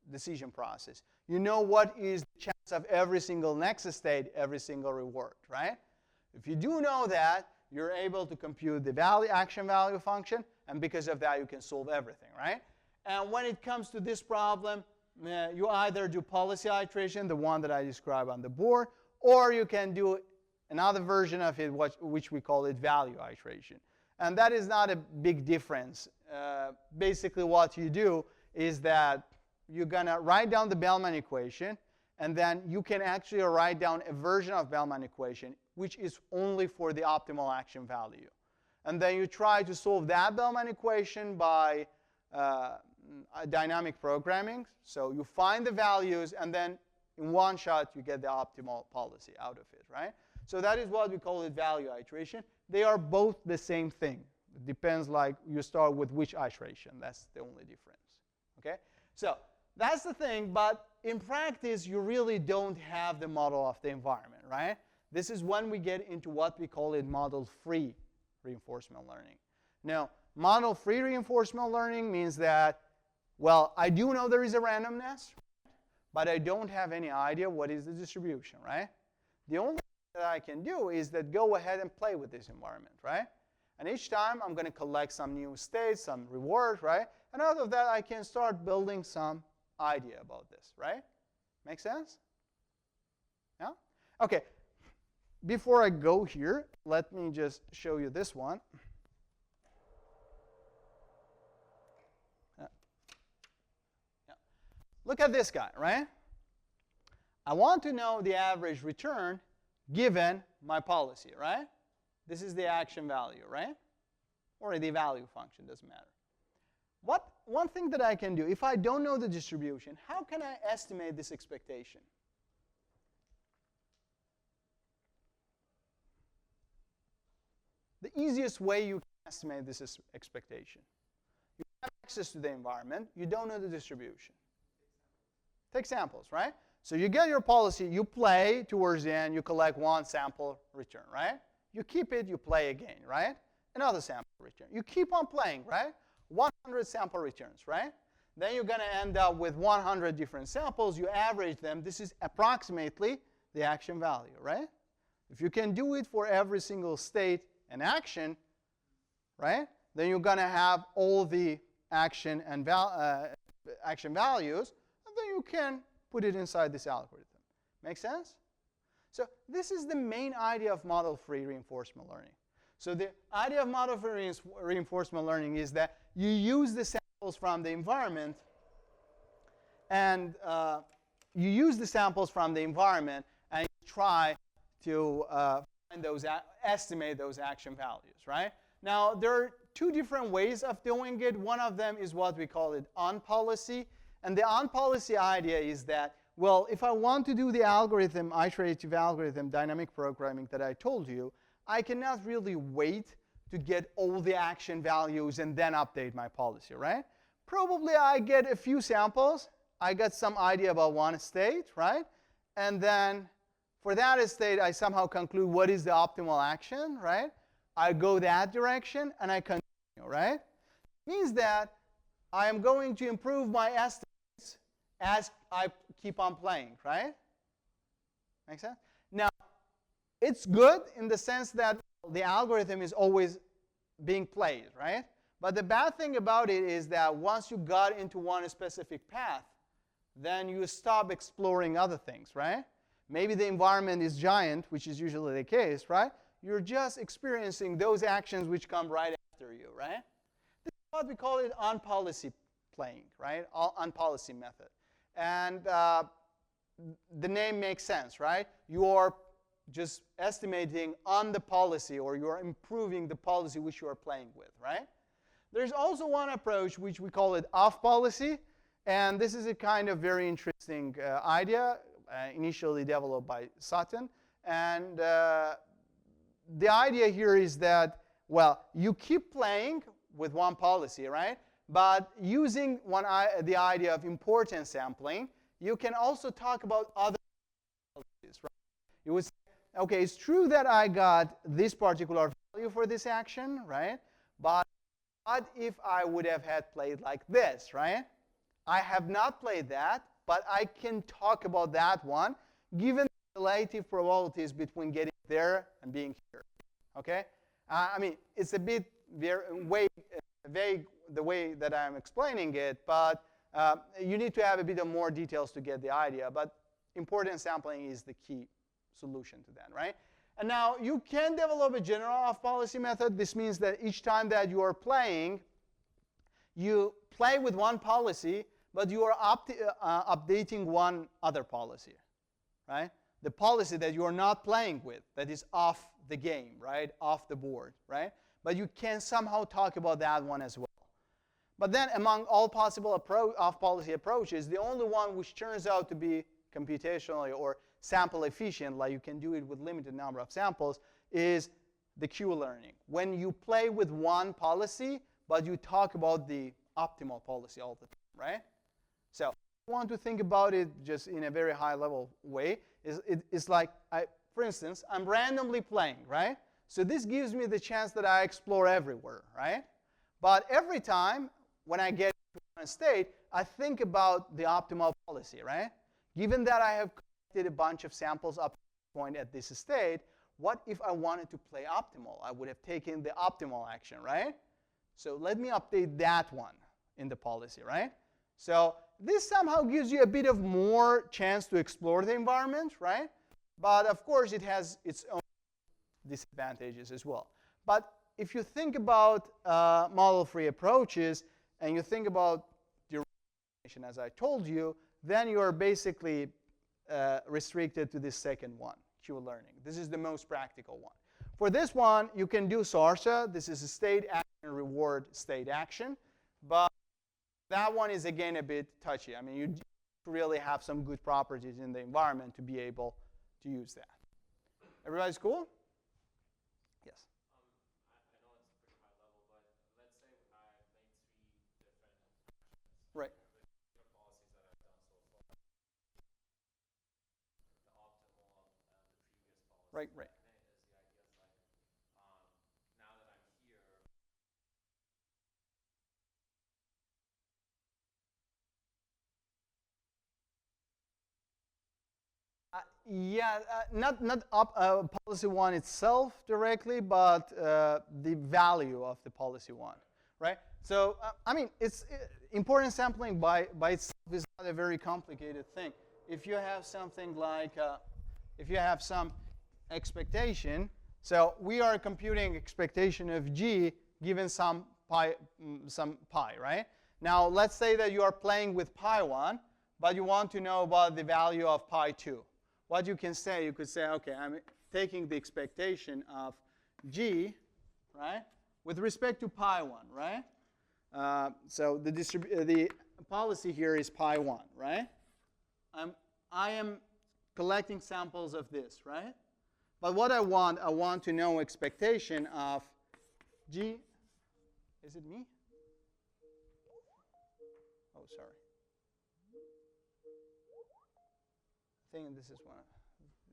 decision process. You know what is the chance of every single next state, every single reward, right? If you do know that, you're able to compute the action value function, and because of that, you can solve everything, right? And when it comes to this problem, you either do policy iteration, the one that I described on the board, or you can do another version of it, which we call it value iteration. And that is not a big difference. Basically, what you do is that you're going to write down the Bellman equation, and then you can actually write down a version of Bellman equation, which is only for the optimal action value. And then you try to solve that Bellman equation by dynamic programming. So you find the values, and then in one shot, you get the optimal policy out of it, right? So that is what we call it value iteration. They are both the same thing. It depends, like, you start with which iteration. That's the only difference, okay? So that's the thing, but in practice, you really don't have the model of the environment, right? This is when we get into what we call it model-free reinforcement learning. Now, model-free reinforcement learning means that, well, I do know there is a randomness, but I don't have any idea what is the distribution, right? The only thing that I can do is that go ahead and play with this environment, right? And each time, I'm going to collect some new states, some reward, right? And out of that, I can start building some idea about this, right? Make sense? Yeah? OK. Before I go here, let me just show you this one. Look at this guy, right? I want to know the average return given my policy, right? This is the action value, right? Or the value function, doesn't matter. One thing that I can do, if I don't know the distribution, how can I estimate this expectation? The easiest way you can estimate this is expectation. You have access to the environment. You don't know the distribution. Take samples, right? So you get your policy. You play towards the end. You collect one sample return, right? You keep it. You play again, right? Another sample return. You keep on playing, right? 100 sample returns, right? Then you're going to end up with 100 different samples. You average them. This is approximately the action value, right? If you can do it for every single state and action, right, then you're going to have all the action and action values, and then you can put it inside this algorithm. Make sense? So this is the main idea of model-free reinforcement learning. So the idea of model-free reinforcement learning is that you use the samples from the environment, and you use the samples from the environment, and you try to estimate those action values, right? Now, there are two different ways of doing it. One of them is what we call it on-policy. And the on-policy idea is that, well, if I want to do the algorithm, iterative algorithm, dynamic programming that I told you, I cannot really wait to get all the action values and then update my policy, right? Probably I get a few samples. I got some idea about one state, right? And then for that state, I somehow conclude what is the optimal action, right? I go that direction, and I continue, right? It means that I am going to improve my estimates as I keep on playing, right? Make sense? Now, it's good in the sense that the algorithm is always being played, right? But the bad thing about it is that once you got into one specific path, then you stop exploring other things, right? Maybe the environment is giant, which is usually the case, right? You're just experiencing those actions which come right after you, right? This is what we call it on-policy playing, right? On-policy method. And the name makes sense, right? You are just estimating on the policy, or you are improving the policy which you are playing with, right? There's also one approach which we call it off-policy. And this is a kind of very interesting idea. Initially developed by Sutton. And the idea here is that, well, you keep playing with one policy, right? But using the idea of importance sampling, you can also talk about other policies, right? You would say, OK, it's true that I got this particular value for this action, right? But what if I would have had played like this, right? I have not played that, but I can talk about that one, given the relative probabilities between getting there and being here. Okay? I mean, it's a bit vague the way that I'm explaining it, but you need to have a bit of more details to get the idea. But importance sampling is the key solution to that, right? And now you can develop a general off-policy method. This means that each time that you are playing, you play with one policy, but you are updating one other policy, right? The policy that you are not playing with, that is off the game, right? Off the board, right? But you can somehow talk about that one as well. But then among all possible off-policy approaches, the only one which turns out to be computationally or sample efficient, like you can do it with limited number of samples, is the Q-learning. When you play with one policy, but you talk about the optimal policy all the time, right? So if you want to think about it just in a very high-level way, it's like, for instance, I'm randomly playing, right? So this gives me the chance that I explore everywhere, right? But every time when I get to one state, I think about the optimal policy, right? Given that I have collected a bunch of samples up to this point at this state, what if I wanted to play optimal? I would have taken the optimal action, right? So let me update that one in the policy, right? So this somehow gives you a bit of more chance to explore the environment, right? But of course, it has its own disadvantages as well. But if you think about model-free approaches, and you think about derivation, as I told you, then you are basically restricted to this second one, Q-learning. This is the most practical one. For this one, you can do SARSA. This is a state action reward state action. But that one is, again, a bit touchy. I mean, you really have some good properties in the environment to be able to use that. Everybody's cool? Yes. I know it's pretty high level, but let's say I made 3 different actions. Right. The different policies that I've done so far. The optimal of the previous policy. Right. Is the idea is like, now that I'm here, not policy one itself directly, but the value of the policy one, right? So I mean, it's important sampling by itself is not a very complicated thing. If you have something like, if you have some expectation, so we are computing expectation of G given some pi, right? Now let's say that you are playing with pi1, but you want to know about the value of pi2. What you could say, okay, I'm taking the expectation of G, right, with respect to pi1, right? So the policy here is pi1, right? I am collecting samples of this, right? But what I want to know expectation of G. Is it me? Oh, sorry. I think this is one of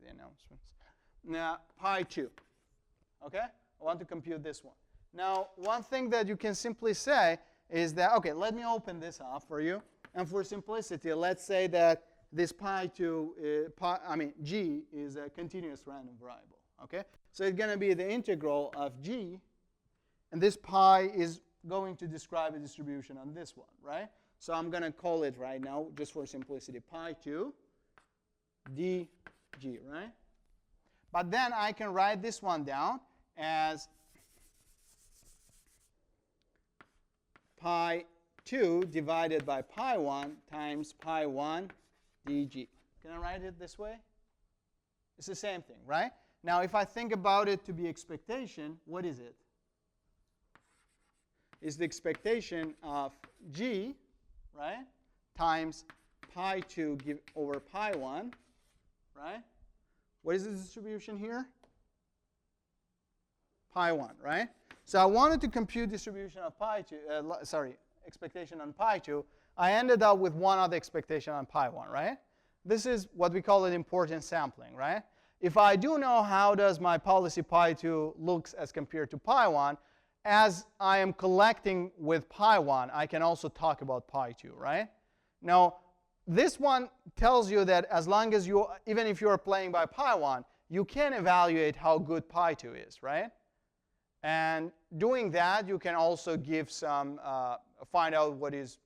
the announcements. Now, pi2. Okay? I want to compute this one. Now, one thing that you can simply say is that, okay, let me open this up for you. And for simplicity, let's say that this G is a continuous random variable. Okay? So it's going to be the integral of G. And this pi is going to describe a distribution on this one, right? So I'm going to call it right now, just for simplicity, pi2 dg, right? But then I can write this one down as pi2 divided by pi1 times pi1 dg. Can I write it this way? It's the same thing, right? Now, if I think about it to be expectation, what is it? It's the expectation of G, right, times pi2 over pi1, right? What is the distribution here? Pi1, right? So I wanted to compute distribution of pi2, expectation on pi2. I ended up with one other expectation on pi1, right? This is what we call an important sampling, right? If I do know how does my policy pi2 looks as compared to pi1, as I am collecting with pi1, I can also talk about pi2, right? Now, this one tells you that as long as you, even if you are playing by pi1, you can evaluate how good pi2 is, right? And doing that, you can also give some, find out what is,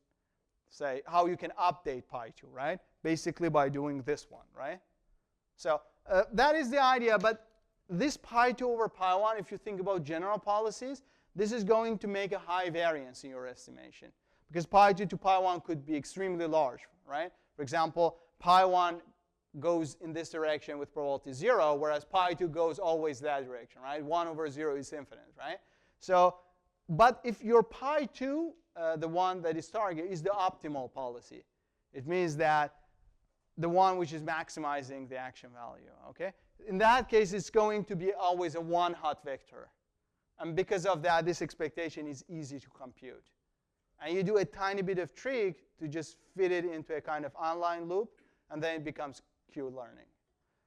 say, how you can update pi2, right? Basically by doing this one, right? So that is the idea. But this pi2 over pi1, if you think about general policies, this is going to make a high variance in your estimation. Because pi2 to pi1 could be extremely large, right? For example, pi1 goes in this direction with probability 0, whereas pi2 goes always that direction, right? 1 over 0 is infinite, right? So But if your pi2, the one that is target, is the optimal policy, it means that the one which is maximizing the action value, okay? In that case, it's going to be always a one-hot vector. And because of that, this expectation is easy to compute. And you do a tiny bit of trick to just fit it into a kind of online loop, and then it becomes Q-learning.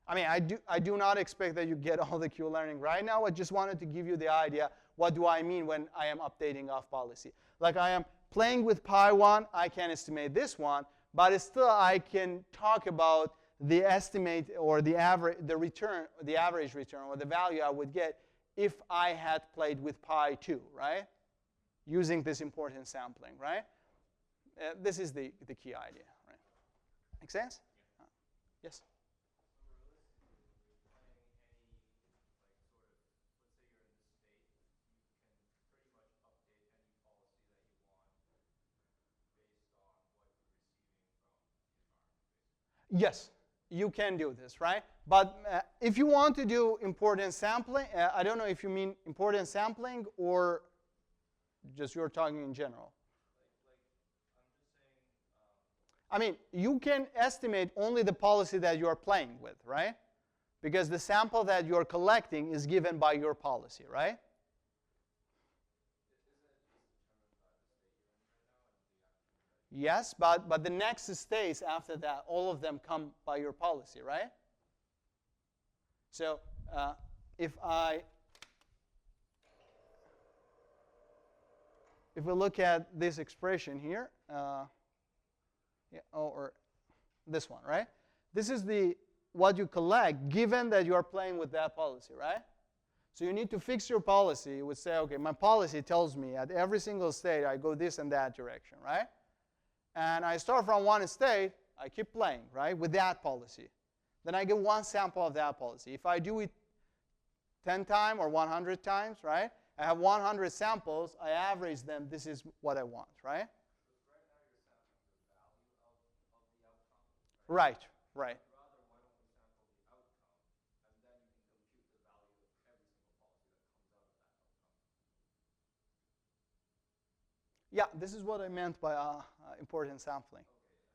I mean, I do not expect that you get all the Q-learning right now. I just wanted to give you the idea, what do I mean when I am updating off policy? Like I am playing with pi1, I can estimate this one, but still I can talk about the estimate or the average, the average return, or the value I would get if I had played with pi2, right? Using this importance sampling, right? This is the key idea, right? Make sense? Yes? Yes, you can do this, right? But if you want to do importance sampling, I don't know if you mean importance sampling or just you're talking in general. I mean, you can estimate only the policy that you're playing with, right? Because the sample that you're collecting is given by your policy, right? Yes, but the next states after that, all of them come by your policy, right? So if we look at this expression here, or this one, right? This is what you collect given that you are playing with that policy, right? So you need to fix your policy. You would say, okay, my policy tells me at every single state I go this and that direction, right? And I start from one state, I keep playing, right, with that policy. Then I get one sample of that policy. If I do it 10 times or 100 times, right, I have 100 samples, I average them, this is what I want, right? Right, right. Yeah, this is what I meant by importance sampling,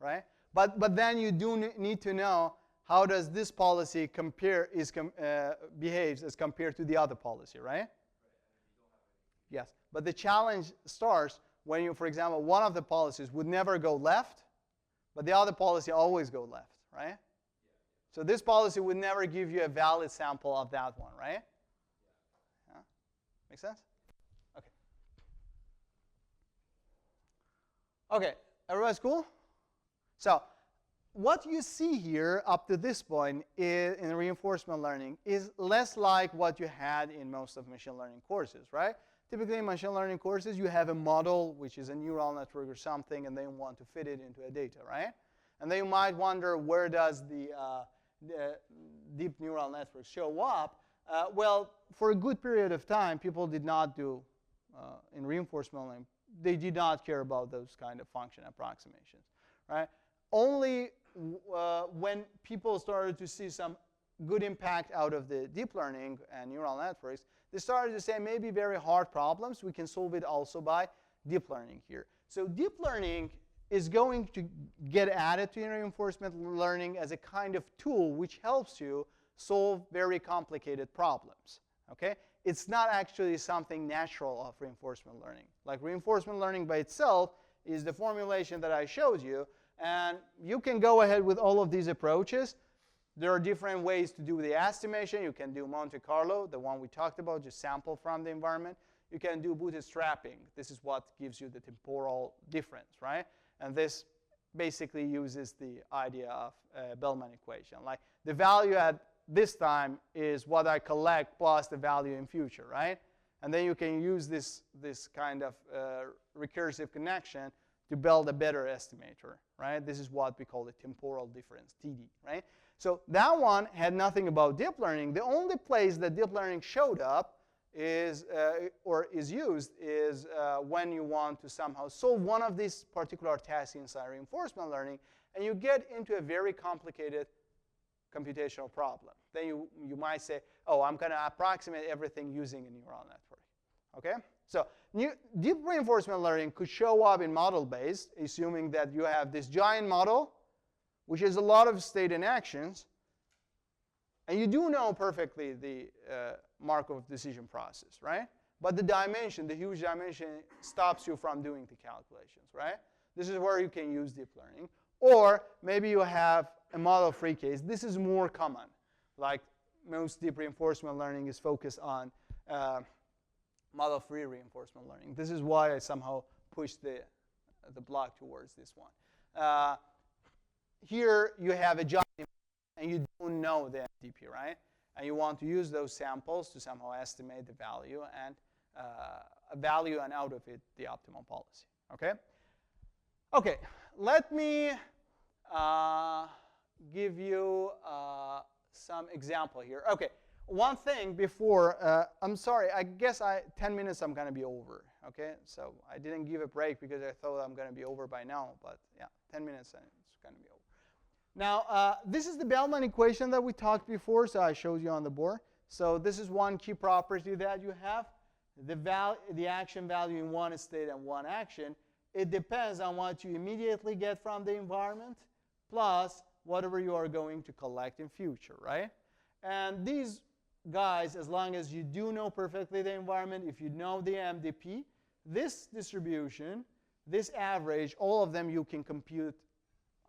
right? But then you do need to know how does this policy behaves as compared to the other policy, right? Yes, but the challenge starts when you, for example, one of the policies would never go left, but the other policy always go left, right? So this policy would never give you a valid sample of that one, right? Yeah. Make sense? Okay. Okay, everybody's cool? So what you see here up to this point in reinforcement learning is less like what you had in most of machine learning courses, right? Typically in machine learning courses, you have a model, which is a neural network or something, and then you want to fit it into a data, right? And then you might wonder, where does the deep neural network show up? Well, for a good period of time, people did not do, in reinforcement learning, they did not care about those kind of function approximations, right? Only when people started to see some good impact out of the deep learning and neural networks, they started to say maybe very hard problems, we can solve it also by deep learning here. So deep learning is going to get added to reinforcement learning as a kind of tool which helps you solve very complicated problems, okay? It's not actually something natural of reinforcement learning. Like reinforcement learning by itself is the formulation that I showed you, and you can go ahead with all of these approaches. There are different ways to do the estimation. You can do Monte Carlo, the one we talked about, just sample from the environment. You can do bootstrapping. This is what gives you the temporal difference, right? And this basically uses the idea of Bellman equation. Like the value at this time is what I collect plus the value in future, right? And then you can use this kind of recursive connection to build a better estimator, right? This is what we call the temporal difference, TD, right? So that one had nothing about deep learning. The only place that deep learning showed up is, or is used, is when you want to somehow solve one of these particular tasks inside reinforcement learning, and you get into a very complicated computational problem. Then you might say, oh, I'm going to approximate everything using a neural network. Okay? So deep reinforcement learning could show up in model-based, assuming that you have this giant model, which has a lot of state and actions, and you do know perfectly the Markov decision process, right? But the dimension, the huge dimension, stops you from doing the calculations, right? This is where you can use deep learning. Or maybe you have a model-free case. This is more common. Like most deep reinforcement learning is focused on model-free reinforcement learning. This is why I somehow pushed the block towards this one. Here you have a giant, and you don't know the MDP, right? And you want to use those samples to somehow estimate the value and out of it the optimal policy. Okay? Okay, let me give you some example here. Okay, one thing before, I'm sorry, I guess 10 minutes I'm going to be over. Okay, so I didn't give a break because I thought I'm going to be over by now, but yeah, 10 minutes and it's going to be over. Now, this is the Bellman equation that we talked before, so I showed you on the board. So this is one key property that you have. The action value in one state and one action. It depends on what you immediately get from the environment plus whatever you are going to collect in future, right? And these guys, as long as you do know perfectly the environment, if you know the MDP, this distribution, this average, all of them you can compute.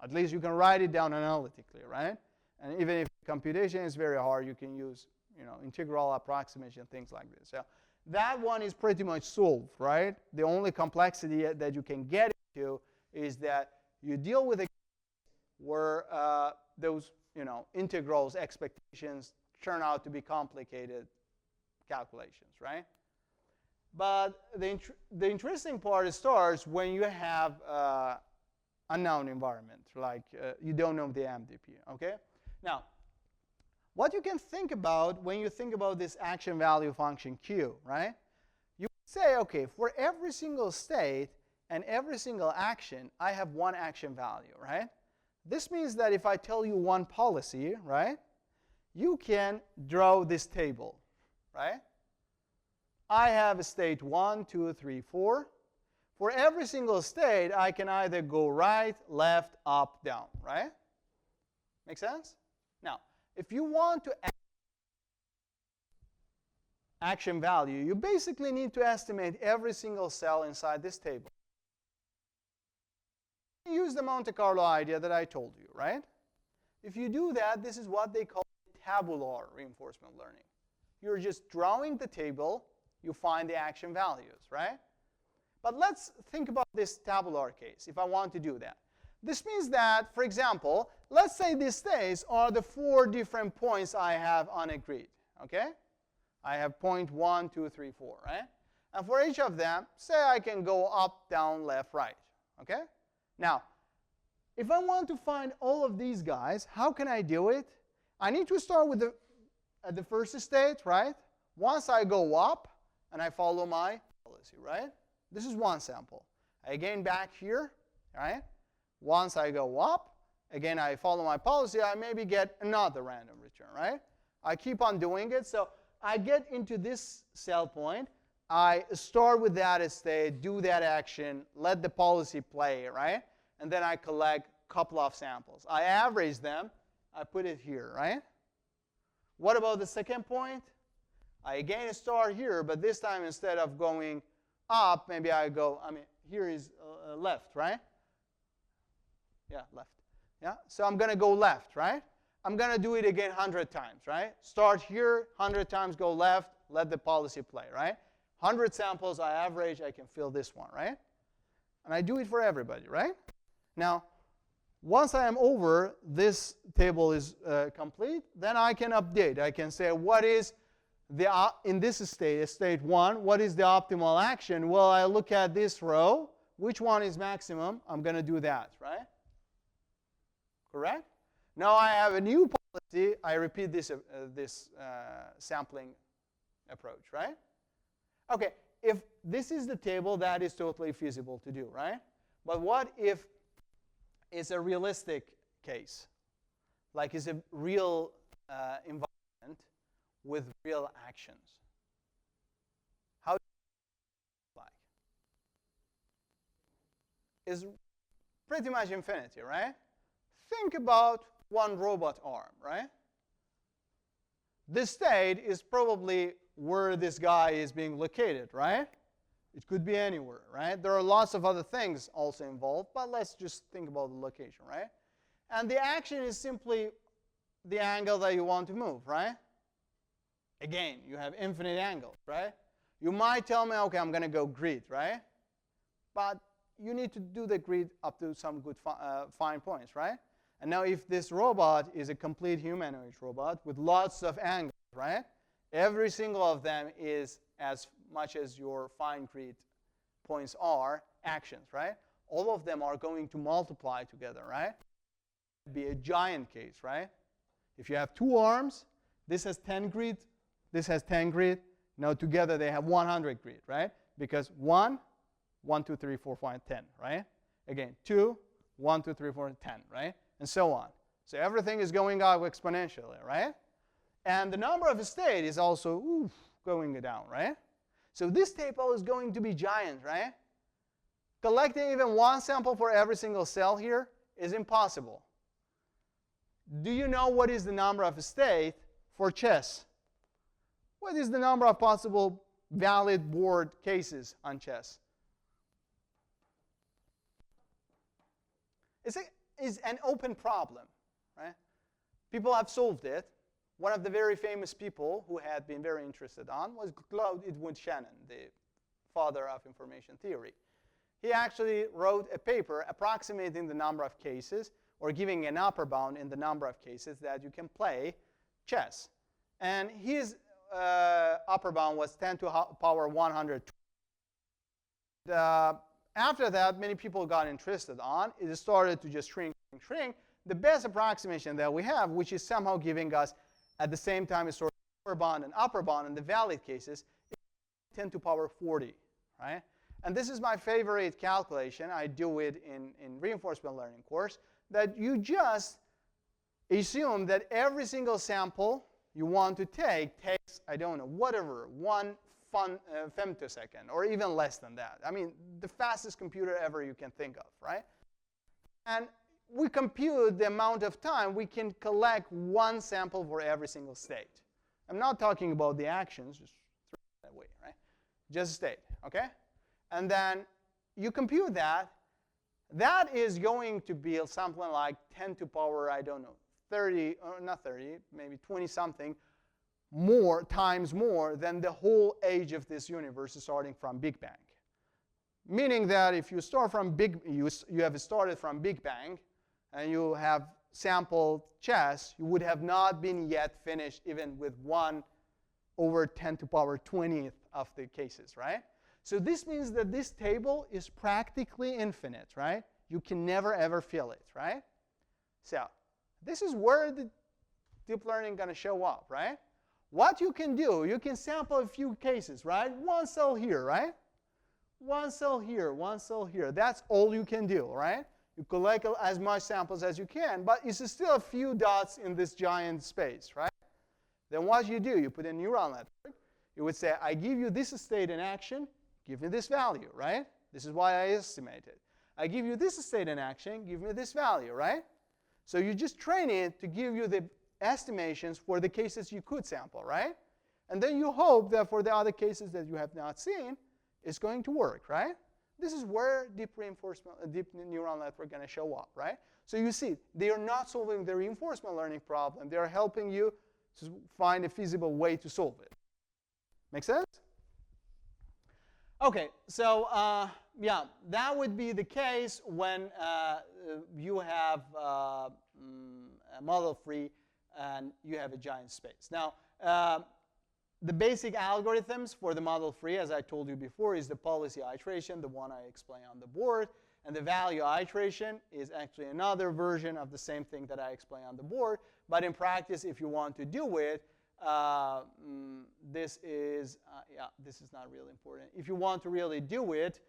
At least you can write it down analytically, right? And even if computation is very hard, you can use integral approximation, things like this. So that one is pretty much solved, right? The only complexity that you can get into is that you deal with a case where those integrals, expectations turn out to be complicated calculations, right? But the interesting part starts when you have unknown environment, like you don't know the MDP, okay? Now, what you can think about when you think about this action value function Q, right? You say, okay, for every single state and every single action, I have one action value, right? This means that if I tell you one policy, right, you can draw this table, right? I have a state 1, 2, 3, 4. For every single state, I can either go right, left, up, down, right? Make sense? Now, if you want to add action value, you basically need to estimate every single cell inside this table. Use the Monte Carlo idea that I told you, right? If you do that, this is what they call tabular reinforcement learning. You're just drawing the table, you find the action values, right? But let's think about this tabular case, if I want to do that. This means that, for example, let's say these states are the 4 different points I have on a grid, okay? I have point 1, 2, 3, 4, right? And for each of them, say I can go up, down, left, right, okay? Now, if I want to find all of these guys, how can I do it? I need to start with the first state, right? Once I go up, and I follow my policy, right? This is one sample. Again, back here, right? Once I go up, again, I follow my policy, I maybe get another random return, right? I keep on doing it. So I get into this cell point. I start with that state, do that action, let the policy play, right? And then I collect a couple of samples. I average them. I put it here, right? What about the second point? I again start here, but this time instead of going up, maybe I go, here is left, right? Yeah, left. Yeah, so I'm going to go left, right? I'm going to do it again 100 times, right? Start here, 100 times, go left, let the policy play, right? 100 samples, I average, I can fill this one, right? And I do it for everybody, right? Now, once I am over, this table is complete, then I can update. I can say, what is in this state, state 1, what is the optimal action? Well, I look at this row. Which one is maximum? I'm going to do that, right? Correct? Now I have a new policy. I repeat this sampling approach, right? Okay, if this is the table, that is totally feasible to do, right? But what if it's a realistic case? Like it's a real environment with real actions. How do is pretty much infinity, right? Think about one robot arm, right? This state is probably where this guy is being located, right? It could be anywhere, right? There are lots of other things also involved, but let's just think about the location, right? And the action is simply the angle that you want to move, right? Again, you have infinite angles, right? You might tell me, okay, I'm going to go grid, right? But you need to do the grid up to some good fine points, right? And now if this robot is a complete humanoid robot with lots of angles, right? Every single of them is as much as your fine grid points are actions, right? All of them are going to multiply together, right? Be a giant case, right? If you have two arms, this has 10 grid, this has 10 grid. Now together they have 100 grid, right? Because 1, 2, 3, 4, 5, 10, right? Again, 2, 1, 2, 3, 4, 10, right? And so on. So everything is going up exponentially, right? And the number of state is also going down, right? So this table is going to be giant, right? Collecting even one sample for every single cell here is impossible. Do you know what is the number of state for chess? What is the number of possible valid board cases on chess? It's an open problem, right? People have solved it. One of the very famous people who had been very interested on was Claude Edward Shannon, the father of information theory. He actually wrote a paper approximating the number of cases or giving an upper bound in the number of cases that you can play chess. And his upper bound was 10 to the power 120. After that, many people got interested on. It started to just shrink. The best approximation that we have, which is somehow giving us, at the same time, a sort of lower bound and upper bound in the valid cases, is 10 to the power 40, right? And this is my favorite calculation. I do it in reinforcement learning course, that you just assume that every single sample you want to take takes, I don't know, whatever, 1 femtosecond, or even less than that. I mean, the fastest computer ever you can think of, right? And we compute the amount of time we can collect one sample for every single state. I'm not talking about the actions, just throw it that way, right? Just state, okay? And then you compute that. That is going to be something like 10 to the power, I don't know, 30, or not 30, maybe 20-something more times more than the whole age of this universe starting from Big Bang. Meaning that if you start from you have started from Big Bang, and you have sampled chess, you would have not been yet finished even with 1 over 10 to the power 20th of the cases, right? So this means that this table is practically infinite, right? You can never, ever fill it, right? So this is where the deep learning is going to show up, right? What you can do, you can sample a few cases, right? One cell here, right? One cell here, one cell here. That's all you can do, right? You collect as much samples as you can, but it's still a few dots in this giant space, right? Then what you do, you put a neural network. You would say, I give you this state in action, give me this value, right? This is why I estimated. I give you this state in action, give me this value, right? So you just train it to give you the estimations for the cases you could sample, right? And then you hope that for the other cases that you have not seen, it's going to work, right? This is where deep neural network going to show up, right? So you see, they are not solving the reinforcement learning problem. They are helping you to find a feasible way to solve it. Make sense? OK, so yeah, that would be the case when you have a model-free and you have a giant space. Now, the basic algorithms for the model-free, as I told you before, is the policy iteration, the one I explained on the board. And the value iteration is actually another version of the same thing that I explained on the board. But in practice, if you want to do it, this is not really important. If you want to really do it,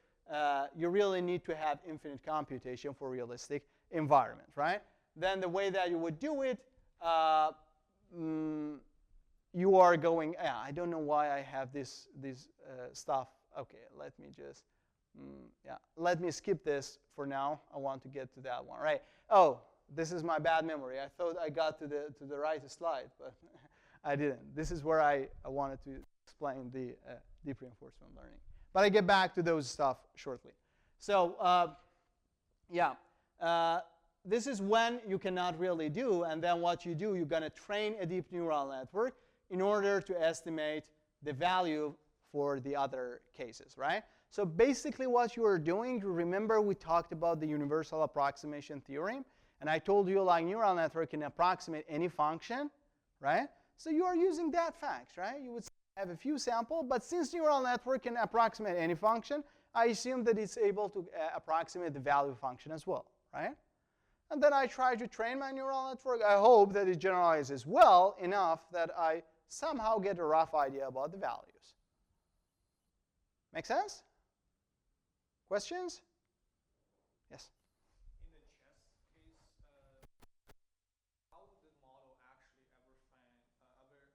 you really need to have infinite computation for realistic environment, right? Then the way that you would do it, you are going, I don't know why I have this stuff. OK, let me just Yeah, let me skip this for now. I want to get to that one, right? Oh, this is my bad memory. I thought I got to the right slide, but I didn't. This is where I wanted to explain the deep reinforcement learning. But I get back to those stuff shortly. So yeah, this is when you cannot really do, and then what you do, you're going to train a deep neural network in order to estimate the value for the other cases, right? So basically what you are doing, remember we talked about the universal approximation theorem, and I told you like neural network can approximate any function, right? So you are using that fact, right? You would have a few samples, but since neural network can approximate any function, I assume that it's able to approximate the value function as well, right? And then I try to train my neural network. I hope that it generalizes well enough that I somehow get a rough idea about the values. Make sense? Questions? Yes? In the chess case, how did the model actually ever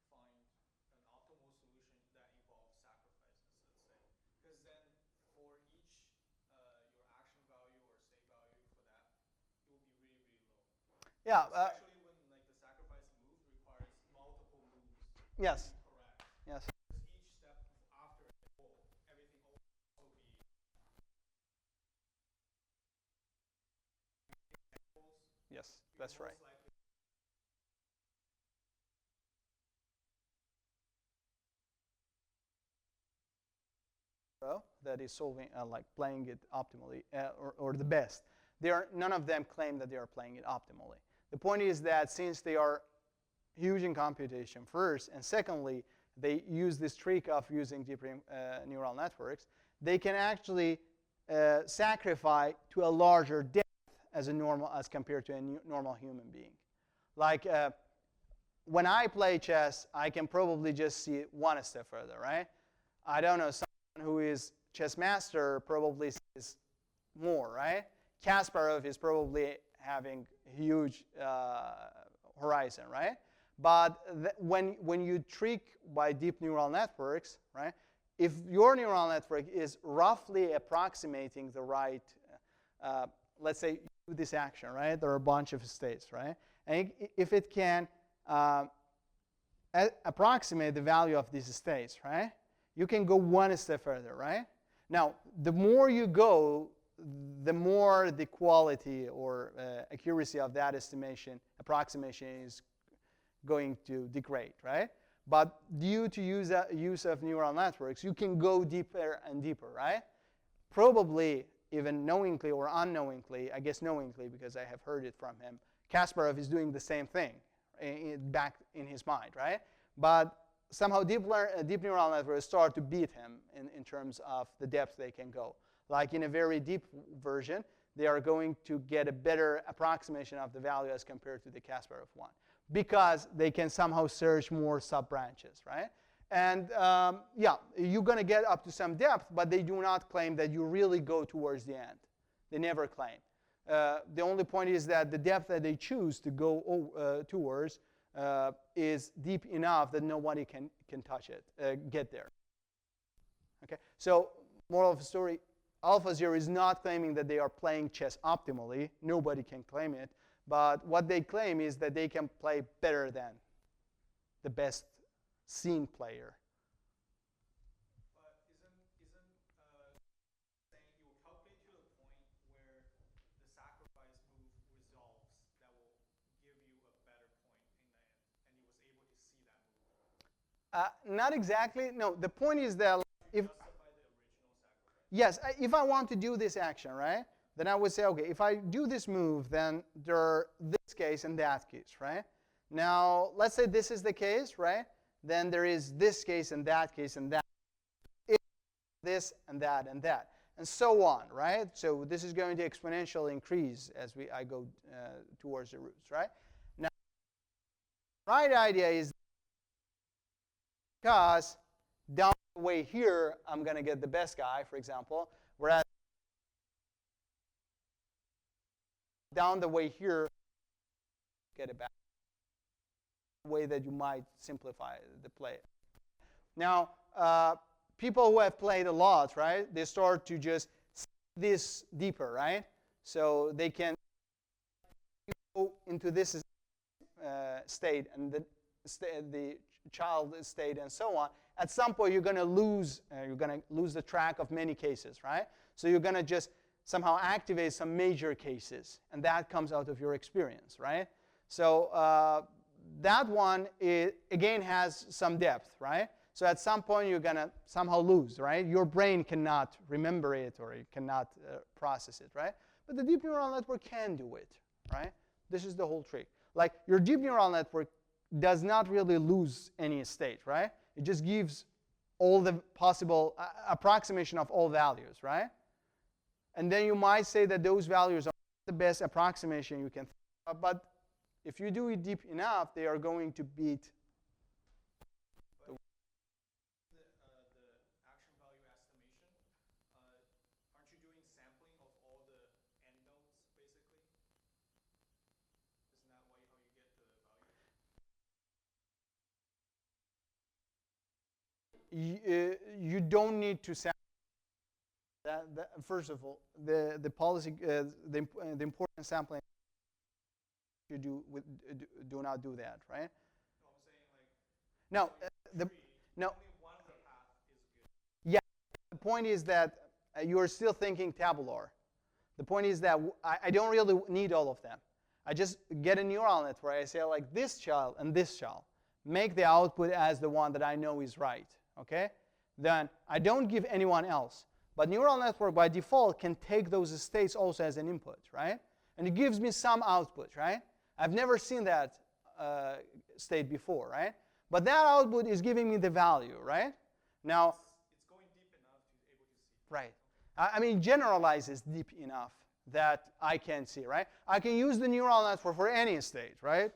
find an optimal solution that involves sacrifices, let's say? Because then for each your action value or state value for that, it will be really, really low. Yeah. Especially when like the sacrifice move requires multiple moves. Yes. To be correct. Yes. Because each step after a goal, everything will also be Yes, that's right. That is solving, like playing it optimally, or the best. None of them claim that they are playing it optimally. The point is that since they are huge in computation first, and secondly, they use this trick of using deep neural networks, they can actually sacrifice to a larger depth as compared to a normal human being. Like when I play chess, I can probably just see one step further, right? I don't know, someone who is chess master probably sees more, right? Kasparov is probably having huge horizon, right? But when you trick by deep neural networks, right? If your neural network is roughly approximating the right, let's say you do this action, right? There are a bunch of states, right? And if it can approximate the value of these states, right? You can go one step further, right? Now, the more you go, the more the quality or accuracy of that approximation is going to degrade, right? But due to use of neural networks, you can go deeper and deeper, right? Probably even knowingly or unknowingly, I guess knowingly because I have heard it from him, Kasparov is doing the same thing back in his mind, right? But somehow deep neural networks start to beat him in terms of the depth they can go. Like in a very deep version, they are going to get a better approximation of the value as compared to the Kasparov one, because they can somehow search more sub-branches, right? And yeah, you're going to get up to some depth, but they do not claim that you really go towards the end. They never claim. The only point is that the depth that they choose to go towards is deep enough that nobody can touch it, get there. Okay, so moral of the story, AlphaZero is not claiming that they are playing chess optimally. Nobody can claim it. But what they claim is that they can play better than the best scene player. But isn't saying you will calculate to the point where the sacrifice move resolves that will give you a better point in the end, and you was able to see that move? Not exactly. No, the point is that if Justify the original sacrifice. yes, if I want to do this action, right? Then I would say, okay, if I do this move, then there are this case and that case, right? Now, let's say this is the case, right? Then there is this case and that case and that. This and that and that. And so on, right? So this is going to exponentially increase as I go towards the roots, right? Now, the right idea is because down the way here, I'm going to get the best guy, for example, whereas down the way here, get it back. The way that you might simplify the play. Now, people who have played a lot, right, they start to just see this deeper, right? So they can go into this state and the child state and so on. At some point, you're going to lose the track of many cases, right? So you're going to just somehow activate some major cases, and that comes out of your experience, right? So that one, again, has some depth, right? So at some point, you're going to somehow lose, right? Your brain cannot remember it, or it cannot process it, right? But the deep neural network can do it, right? This is the whole trick. Like, your deep neural network does not really lose any state, right? It just gives all the possible approximation of all values, right? And then you might say that those values are the best approximation you can think of, but if you do it deep enough, they are going to beat the action value estimation. Aren't you doing sampling of all the end nodes, basically? Isn't that how you get the value? You don't need to sample. First of all, the policy, the important sampling, you do not do that, right? No, I'm saying like. No, no. Only one of the path is good. Yeah, the point is that you are still thinking tabular. The point is that I don't really need all of them. I just get a neural network. I say like this child and this child. Make the output as the one that I know is right. Okay? Then I don't give anyone else. But neural network by default can take those states also as an input, right? And it gives me some output, right? I've never seen that state before, right? But that output is giving me the value, right? Now, it's going deep enough to be able to see. right. I mean, generalizes deep enough that I can see, right? I can use the neural network for any state, right?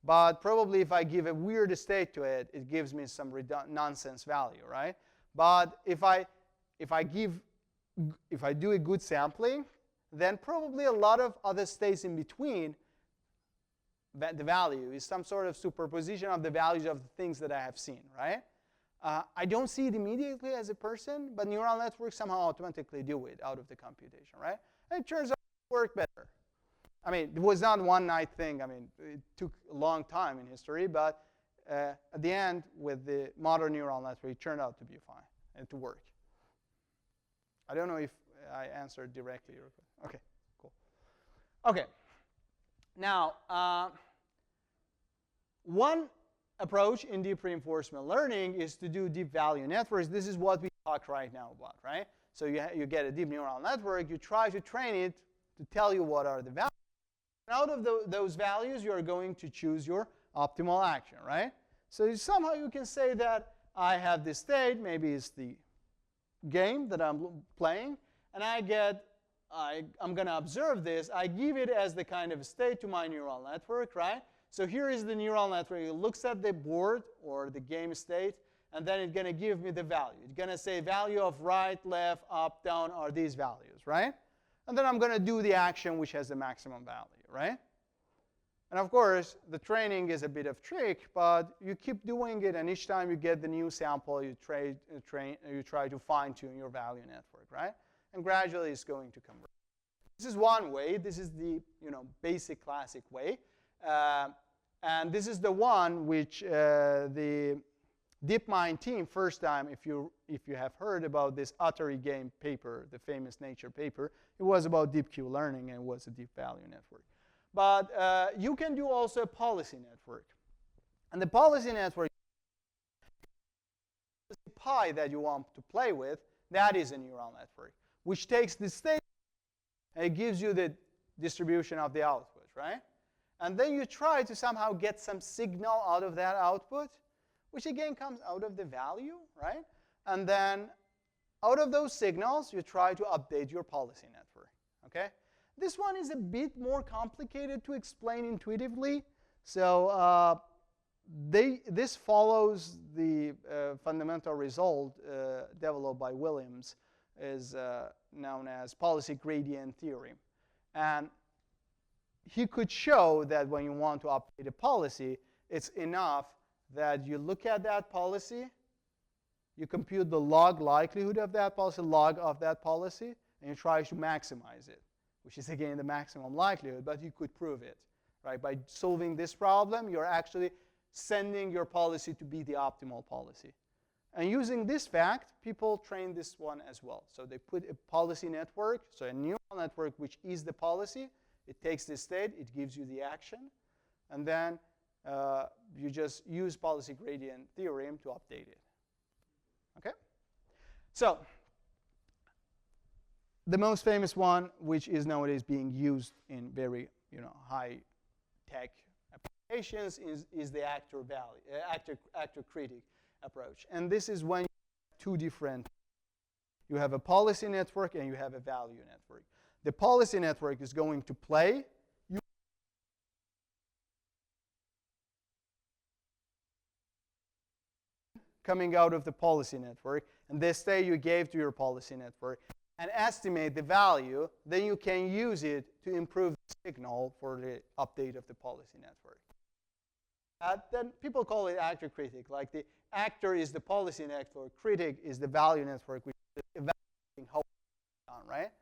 But probably if I give a weird state to it, it gives me some nonsense value, right? But if I do a good sampling, then probably a lot of other states in between the value is some sort of superposition of the values of the things that I have seen, right? I don't see it immediately as a person, but neural networks somehow automatically do it out of the computation, right? And it turns out to work better. I mean, it was not one night thing. I mean, it took a long time in history, but at the end, with the modern neural network, it turned out to be fine and to work. I don't know if I answered directly your question. Okay, cool. Okay. Now, one approach in deep reinforcement learning is to do deep value networks. This is what we talk right now about, right? So you get a deep neural network. You try to train it to tell you what are the values. And out of those values, you are going to choose your optimal action, right? So somehow you can say that I have this state. Maybe it's the game that I'm playing. And I'm going to observe this. I give it as the kind of state to my neural network, right? So here is the neural network. It looks at the board or the game state, and then it's going to give me the value. It's going to say value of right, left, up, down are these values, right? And then I'm going to do the action which has the maximum value, right? And of course, the training is a bit of trick, but you keep doing it, and each time you get the new sample, you try to fine-tune your value network, right? And gradually it's going to converge. This is one way. This is the basic classic way. And this is the one which the DeepMind team, first time, if you have heard about this Ottery game paper, the famous Nature paper, it was about deep Q learning, and it was a deep value network. But you can do also a policy network. And the policy network, the pi that you want to play with, that is a neural network, which takes the state and it gives you the distribution of the output, right? And then you try to somehow get some signal out of that output, which again comes out of the value, right? And then out of those signals, you try to update your policy network, okay? This one is a bit more complicated to explain intuitively. So this follows the fundamental result developed by Williams, is known as policy gradient theorem. And he could show that when you want to update a policy, it's enough that you look at that policy You compute the log likelihood of that policy, log of that policy, and you try to maximize it, which is, again, the maximum likelihood, but you could prove it. Right? By solving this problem, you're actually sending your policy to be the optimal policy. And using this fact, people train this one as well. So they put a policy network, so a neural network, which is the policy. It takes the state, it gives you the action, and then you just use policy gradient theorem to update it. Okay? So the most famous one, which is nowadays being used in very high-tech applications, is the actor-critic approach. And this is when you have two different. You have a policy network and you have a value network. The policy network is going to play. Coming out of the policy network, and the state you gave to your policy network, and estimate the value, then you can use it to improve the signal for the update of the policy network. Then people call it actor-critic. Like the actor is the policy network, critic is the value network, which is evaluating how it's done, right?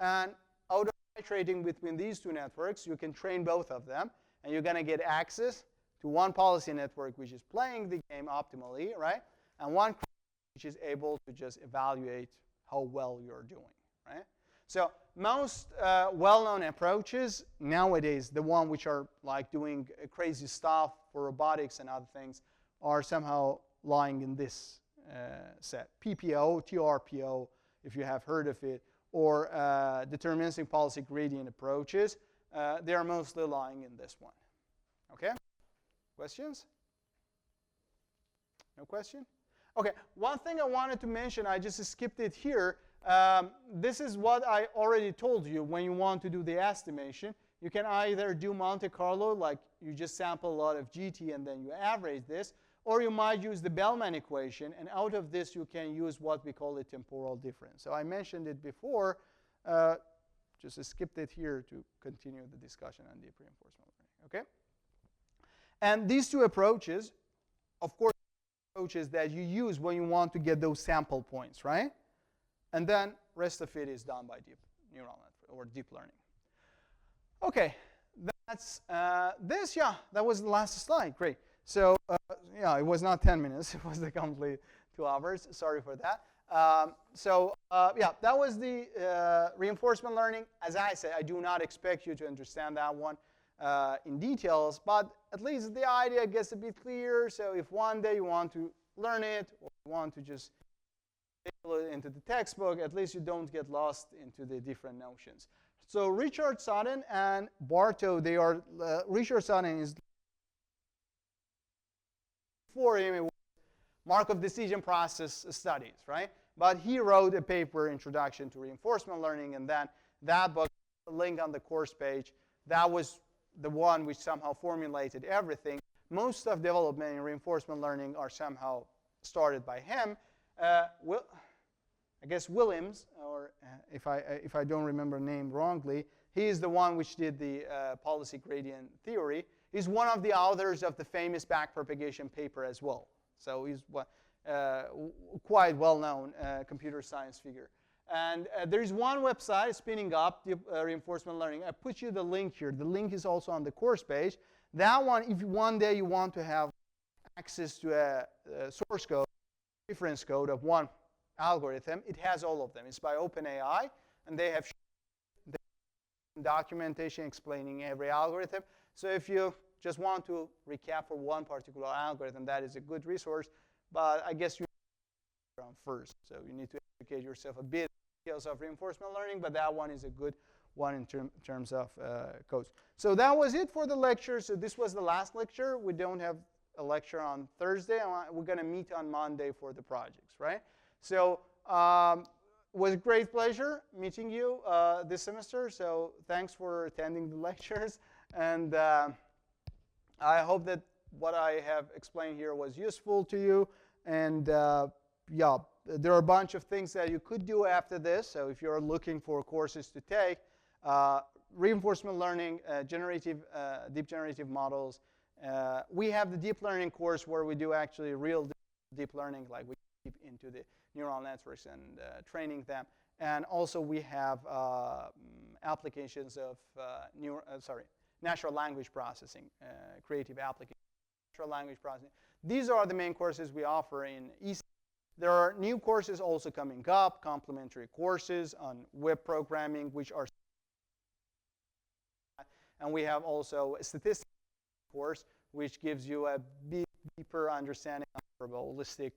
And out of iterating between these two networks, you can train both of them, and you're going to get access to one policy network which is playing the game optimally, right? And one which is able to just evaluate how well you're doing, right? So most well-known approaches nowadays, the one which are like doing crazy stuff for robotics and other things, are somehow lying in this set. PPO, TRPO, if you have heard of it, or deterministic policy gradient approaches, they are mostly lying in this one. Okay? Questions? No question? Okay, one thing I wanted to mention, I just skipped it here. This is what I already told you when you want to do the estimation. You can either do Monte Carlo, like you just sample a lot of GT and then you average this, or you might use the Bellman equation, and out of this you can use what we call a temporal difference. So I mentioned it before, just skipped it here to continue the discussion on deep reinforcement learning. Okay? And these two approaches, of course, approaches that you use when you want to get those sample points, right? And then rest of it is done by deep neural network or deep learning. Okay, that's this. Yeah, that was the last slide. Great. So yeah, it was not 10 minutes. It was the complete 2 hours. Sorry for that. Yeah, that was the reinforcement learning. As I said, I do not expect you to understand that one in details, but at least the idea gets a bit clearer. So if one day you want to learn it, or you want to just take it into the textbook, at least you don't get lost into the different notions. So Richard Sutton and Bartow, they are, Richard Sutton is, for him, it was Markov decision process studies, right? But he wrote a paper, Introduction to Reinforcement Learning, and then that book, the link on the course page, that was the one which somehow formulated everything. Most of development in reinforcement learning are somehow started by him. I guess Williams, or if I don't remember the name wrongly, he is the one which did the policy gradient theory. He's one of the authors of the famous backpropagation paper as well. So he's quite well-known computer science figure. And there's one website spinning up, the reinforcement learning. I put you the link here. The link is also on the course page. That one, if one day you want to have access to a source code, reference code of one algorithm, it has all of them. It's by OpenAI, and they have documentation explaining every algorithm. So if you just want to recap for one particular algorithm, that is a good resource. But I guess you first, so you need to educate yourself a bit details of reinforcement learning, but that one is a good one in terms of codes. So that was it for the lecture. So this was the last lecture. We don't have a lecture on Thursday. We're going to meet on Monday for the projects, right? So it was a great pleasure meeting you this semester. So thanks for attending the lectures. And I hope that what I have explained here was useful to you. And yeah, there are a bunch of things that you could do after this. So if you're looking for courses to take, reinforcement learning, deep generative models. We have the deep learning course where we do actually real deep learning, like we deep into the neural networks and training them. And also we have applications of natural language processing, creative applications, natural language processing. These are the main courses we offer in ECE. There are new courses also coming up, complementary courses on web programming, which are, and we have also a statistics course, which gives you a deeper understanding of probabilistic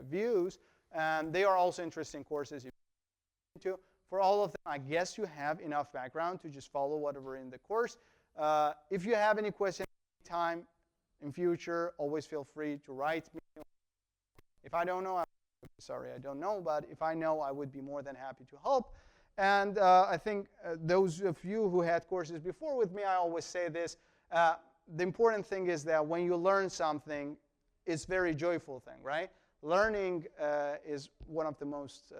views. And they are also interesting courses. For all of them, I guess you have enough background to just follow whatever in the course. If you have any questions anytime in future, always feel free to write me. If I don't know, I'm sorry I don't know, but if I know, I would be more than happy to help. And I think those of you who had courses before with me, I always say this. The important thing is that when you learn something, it's a very joyful thing, right? Learning is one of the most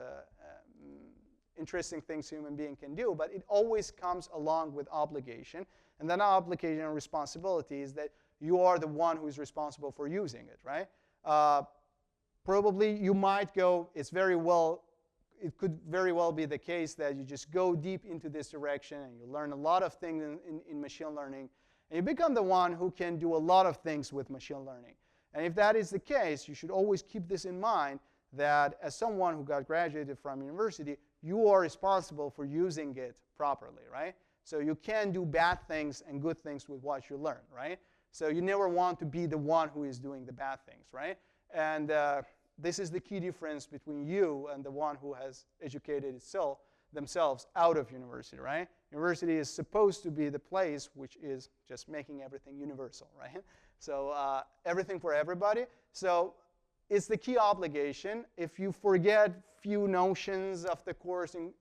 interesting things a human being can do, but it always comes along with obligation. And then our obligation and responsibility is that you are the one who is responsible for using it, right? Probably you might go, it could very well be the case that you just go deep into this direction and you learn a lot of things in machine learning, and you become the one who can do a lot of things with machine learning. And if that is the case, you should always keep this in mind, that as someone who got graduated from university, you are responsible for using it properly, right? So you can do bad things and good things with what you learn, right? So you never want to be the one who is doing the bad things, right? And this is the key difference between you and the one who has educated themselves out of university, right? University is supposed to be the place which is just making everything universal, right? So everything for everybody. So it's the key obligation. If you forget few notions of the course in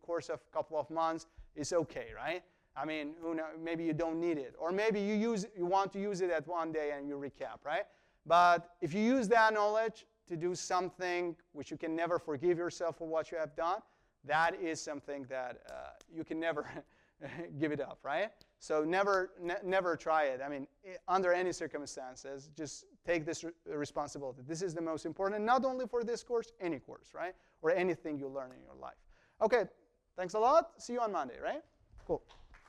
course of a couple of months, it's okay, right? I mean, who knows? Maybe you don't need it, or maybe you want to use it at one day and you recap, right? But if you use that knowledge to do something which you can never forgive yourself for what you have done, that is something that you can never give it up, right? So never try it. I mean, under any circumstances, just take this responsibility. This is the most important, not only for this course, any course, right? Or anything you learn in your life. Okay, thanks a lot. See you on Monday, right? Cool.